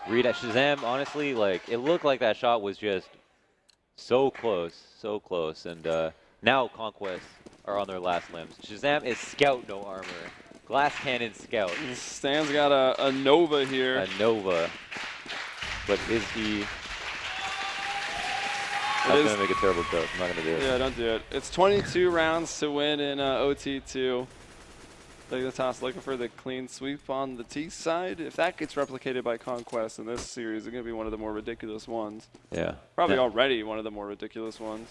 read at Shazam. Honestly, like, it looked like that shot was just so close, so close. And now Conquest are on their last limbs. Shazam is Scout, no armor. Glass Cannon Scout. Stan's got a Nova here. A Nova. But is he... I'm going to make a terrible joke. I'm not going to do it. Yeah, don't do it. It's 22 rounds to win in OT2. Dignitas looking for the clean sweep on the T side. If that gets replicated by Conquest in this series, it's going to be one of the more ridiculous ones. Yeah. Probably already one of the more ridiculous ones.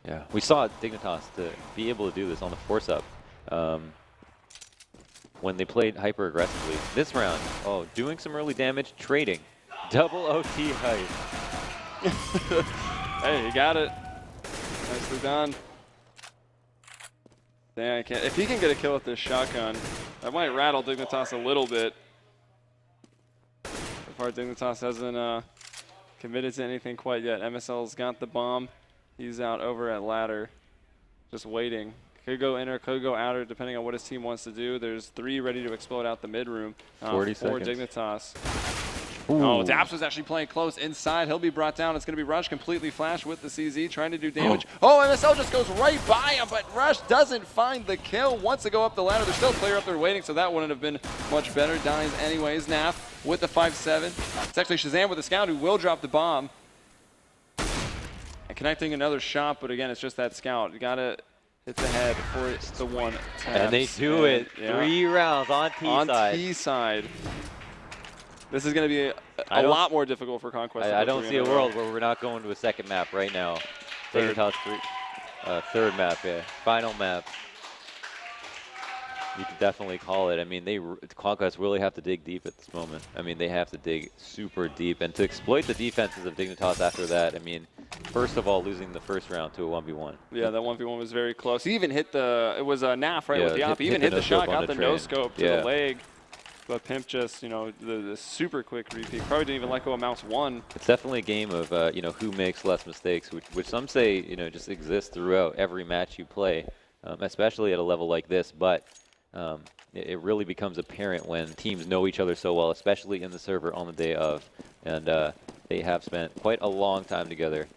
Yeah. We saw Dignitas to be able to do this on the force up. When they played hyper aggressively. This round, oh, doing some early damage, trading. Double OT hype. Hey, you got it. Nicely done. Dang, I can't. If he can get a kill with this shotgun, that might rattle Dignitas a little bit. So far, Dignitas hasn't committed to anything quite yet. MSL's got the bomb. He's out over at ladder, just waiting. Could go inner, could go outer, depending on what his team wants to do. There's 3 ready to explode out the mid room. 40 for seconds. Dignitas. Ooh. Oh, Daps was actually playing close inside. He'll be brought down. It's going to be Rush completely flashed with the CZ, trying to do damage. Oh, MSL just goes right by him, but Rush doesn't find the kill. Wants to go up the ladder. There's still a player up there waiting, so that wouldn't have been much better. Dies anyways. Naf with the 5-7. It's actually Shazam with the scout who will drop the bomb. And connecting another shot, but again, it's just that scout. You got to hit the head for the 1 tap. And they do it. Yeah. 3 rounds on T side. On T side. This is going to be a lot more difficult for Conquest. I don't see a world where we're not going to a second map right now. Third map, yeah. Final map. You could definitely call it. I mean, Conquest really have to dig deep at this moment. I mean, they have to dig super deep. And to exploit the defenses of Dignitas after that, I mean, first of all, losing the first round to a 1v1. Yeah, that 1v1 was very close. He even hit it was Naf, right, with the op. He even hit the shot, got the no-scope to the leg. But Pimp just, the super quick repeat. Probably didn't even let go of mouse 1. It's definitely a game of, who makes less mistakes, which some say, just exists throughout every match you play, especially at a level like this. But it really becomes apparent when teams know each other so well, especially in the server on the day of. And they have spent quite a long time together.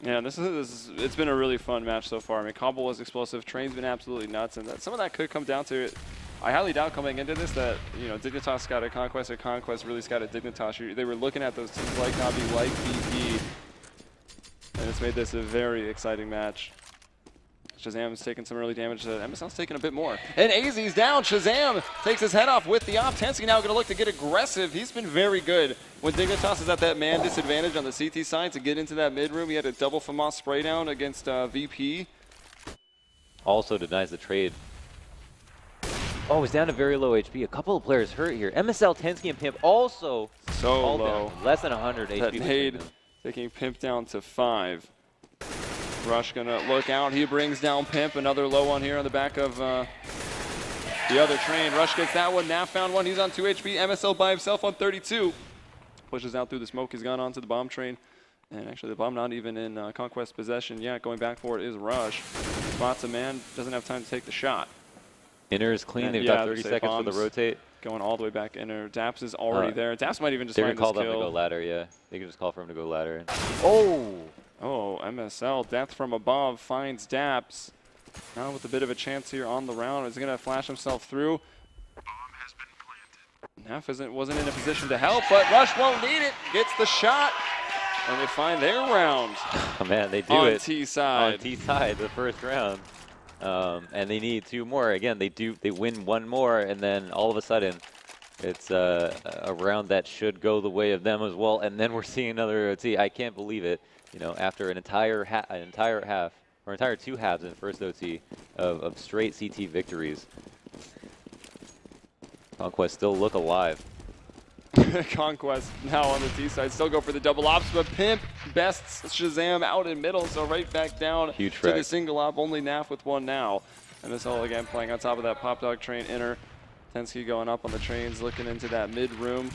Yeah, it's been a really fun match so far. I mean, Combo was explosive. Train's been absolutely nuts. And some of that could come down to it. I highly doubt coming into this that, Dignitas scouted Conquest or Conquest really scouted Dignitas. They were looking at those teams like Navi, like BP, and it's made this a very exciting match. Shazam's taking some early damage. MSL's taking a bit more. And AZ's down. Shazam takes his head off with the op. Tensky now going to look to get aggressive. He's been very good when Dignitas is at that man disadvantage on the CT side to get into that mid room. He had a double FAMAS spray down against VP. Also denies the trade. Oh, he's down to very low HP. A couple of players hurt here. MSL, Tensky, and Pimp also so low. Down. Less than 100 HP. That nade taking Pimp down to 5. Rush gonna look out. He brings down Pimp. Another low one here on the back of the other train. Rush gets that one. Naf found one. He's on 2 HP. MSL by himself on 32. Pushes out through the smoke. He's gone onto the bomb train. And actually, the bomb not even in Conquest possession yet. Going back for it is Rush. Spots a man. Doesn't have time to take the shot. Inner is clean. They've got 30 seconds for the rotate. Going all the way back inner. Daps is already there. Daps might even just find this kill. They could call them to go ladder, yeah. They could just call for him to go ladder. Oh, MSL, death from above, finds Daps. Now with a bit of a chance here on the round. Is he going to flash himself through? Neff wasn't in a position to help, but Rush won't need it. Gets the shot, and they find their round. Oh man, they do on it T side. on T side the first round, and they need 2 more. Again, they win 1 more, and then all of a sudden, it's a round that should go the way of them as well. And then we're seeing another OT. I can't believe it. You know, after an entire half or entire 2 halves in the first OT of straight CT victories. Conquest still look alive. Conquest now on the T side. Still go for the double ops, but Pimp bests Shazam out in middle, so right back down Huge to frag. the single op. Only Naf with 1 now. And this all again playing on top of that Pop Dog train inner. Tensky going up on the trains, looking into that mid room.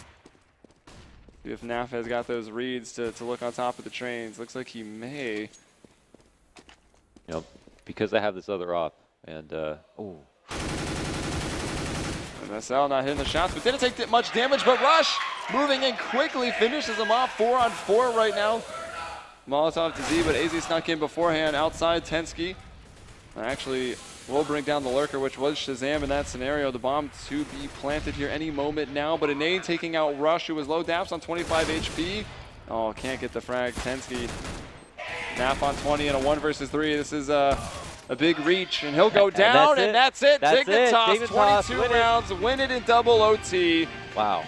See if Naf has got those reads to look on top of the trains. Looks like he may. You know, because I have this other op, and MSL not hitting the shots, but didn't take much damage, but Rush moving in quickly, finishes him off 4-on-4 right now. Molotov to Z, but AZ snuck in beforehand outside Tensky. Actually, will bring down the lurker, which was Shazam in that scenario. The bomb to be planted here any moment now, but a nade taking out Rush, who was low. Daps on 25 HP. Oh, can't get the frag. Tensky. Nap on 20 and a 1 versus 3. This is a big reach, and he'll go down, and that's it. Dignitas, 22 rounds, win it in double OT. wow,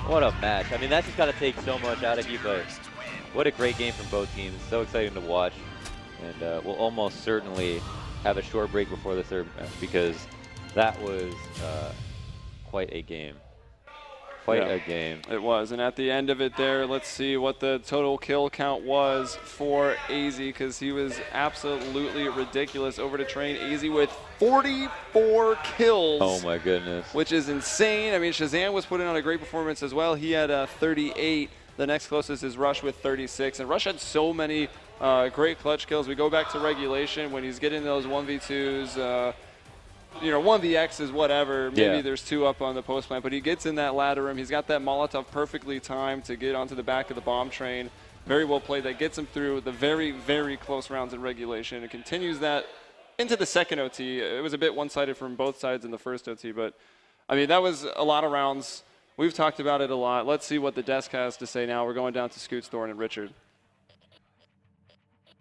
what a match. I mean, that's just got to take so much out of you, but what a great game from both teams. So exciting to watch, and we'll almost certainly have a short break before the third match because that was quite a game. Quite a game. It was, and at the end of it there, let's see what the total kill count was for AZ, because he was absolutely ridiculous over to train. AZ with 44 kills. Oh my goodness. Which is insane. I mean, Shazam was putting on a great performance as well. He had 38. The next closest is Rush with 36, and Rush had so many great clutch kills. We go back to regulation when he's getting those 1v2s, you know, 1vx's, whatever. Maybe there's 2 up on the post plant, but he gets in that ladder room. He's got that Molotov perfectly timed to get onto the back of the bomb train. Very well played. That gets him through the very, very close rounds in regulation. It continues that into the second OT. It was a bit one-sided from both sides in the first OT, but I mean, that was a lot of rounds. We've talked about it a lot. Let's see what the desk has to say now. We're going down to Scoots, Thorne, and Richard.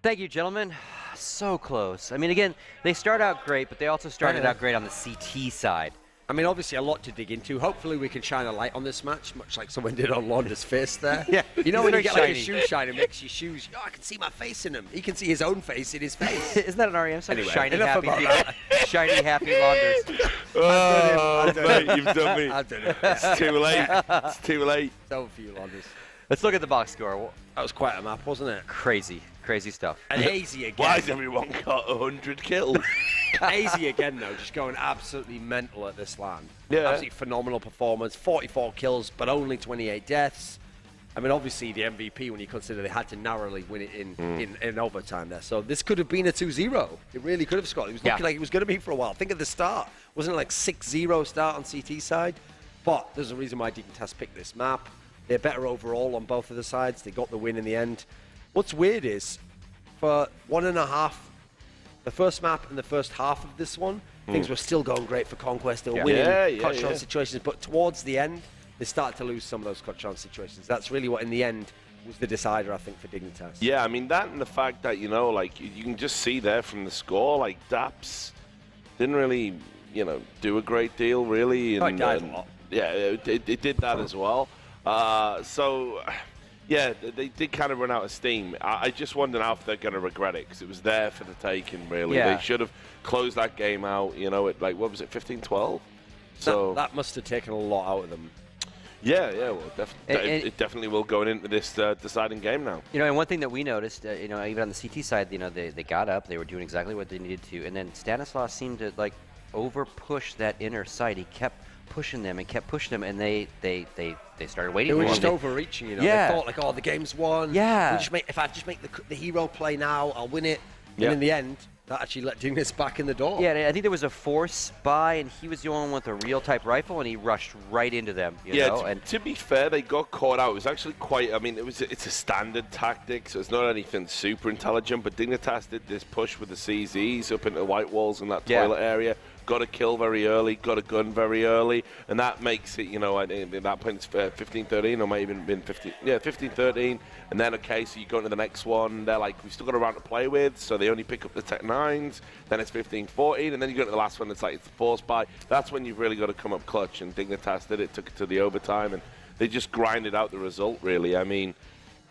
Thank you, gentlemen. So close. I mean, again, they start out great, but they also started out great on the CT side. I mean, obviously a lot to dig into. Hopefully we can shine a light on this match, much like someone did on Launder's fist there. Yeah, you know he's when you very get like a shiny. shoe shiner, makes your shoes, oh, I can see my face in them. He can see his own face in his face. Isn't that an REM song? Anyway, Shiny, enough happy, about shiny, happy launders. Oh, mate, you've done me. I've done it. It's too late. It's too late. It's over for you, Launders. Let's look at the box score. That was quite a map, wasn't it? Crazy, crazy stuff. And AZ again. Why has everyone got 100 kills? AZ again, though, just going absolutely mental at this LAN. Yeah. Absolutely phenomenal performance. 44 kills, but only 28 deaths. I mean, obviously the MVP when you consider they had to narrowly win it in overtime there. So this could have been a 2-0. It really could have scored. It was looking like it was going to be for a while. Think of the start. Wasn't it like 6-0 start on CT side? But there's a reason why Dignitas picked this map. They're better overall on both of the sides. They got the win in the end. What's weird is, for 1.5, the first map and the first half of this one, things were still going great for Conquest. They were winning clutch chance situations, but towards the end, they started to lose some of those clutch chance situations. That's really what, in the end, was the decider, I think, for Dignitas. Yeah, I mean, that and the fact that, you know, like, you can just see there from the score, like, Daps didn't really, you know, do a great deal, really. And, it died a lot. Yeah, it did that as well. So, yeah, they did kind of run out of steam. I just wonder now if they're going to regret it, because it was there for the taking, really. Yeah. They should have closed that game out, you know, at, like, what was it, 15-12? So that must have taken a lot out of them. yeah, well, it definitely will going into this deciding game now. You know, and one thing that we noticed, you know, even on the CT side, you know, they got up, they were doing exactly what they needed to, and then Stanislaus seemed to, like, over-push that inner side. He kept pushing them and kept pushing them, and they started waiting They for were him. just overreaching, you know. Yeah. They thought, like, oh, the game's won. Yeah. If I just make the hero play now, I'll win it. Yeah. And in the end, that actually let Dignitas back in the door. Yeah, and I think there was a force buy, and he was the only one with a real type rifle, and he rushed right into them. You know? And to be fair, they got caught out. It was actually quite. I mean, it's a standard tactic, so it's not anything super intelligent. But Dignitas did this push with the CZs up into the white walls in that toilet area. Got a kill very early, got a gun very early, and that makes it, you know, at that point it's 15-13, or might even been 15-13, and then, okay, so you go into the next one, they're like, we've still got a round to play with, so they only pick up the Tech 9s, then it's 15-14, and then you go to the last one, it's like, it's the force buy. That's when you've really got to come up clutch, and Dignitas did it, took it to the overtime, and they just grinded out the result, really. I mean,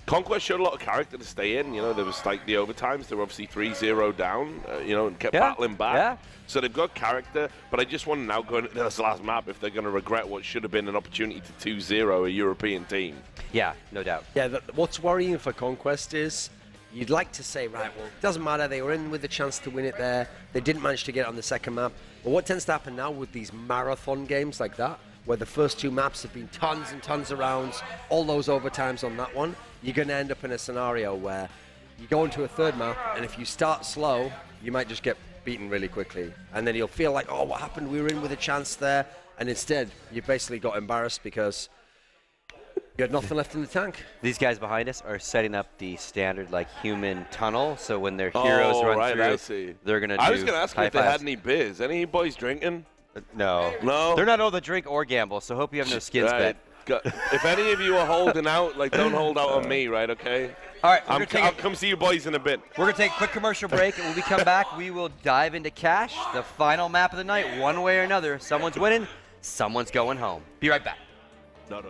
Conquest showed a lot of character to stay in. You know, there was like the overtimes. They were obviously 3-0 down, you know, and kept battling back. Yeah. So they've got character. But I just want to now go into this last map if they're going to regret what should have been an opportunity to 2-0 a European team. Yeah, no doubt. Yeah, what's worrying for Conquest is you'd like to say, right, well, it doesn't matter. They were in with a chance to win it there. They didn't manage to get it on the second map. But what tends to happen now with these marathon games like that, where the first two maps have been tons and tons of rounds, all those overtimes on that one, you're going to end up in a scenario where you go into a third map, and if you start slow, you might just get beaten really quickly. And then you'll feel like, oh, what happened? We were in with a chance there. And instead, you basically got embarrassed because you had nothing left in the tank. These guys behind us are setting up the standard, like, human tunnel, so when their heroes run through, they're going to do I was going to ask if they high had fives. any beers. Any boys drinking? No. No? They're not able to drink or gamble, so hope you have no skins bet. If any of you are holding out, like, don't hold out on me, right, okay? All right, I'll come see you boys in a bit. We're going to take a quick commercial break, and when we come back, we will dive into Cash, the final map of the night. One way or another, someone's winning, someone's going home. Be right back. No.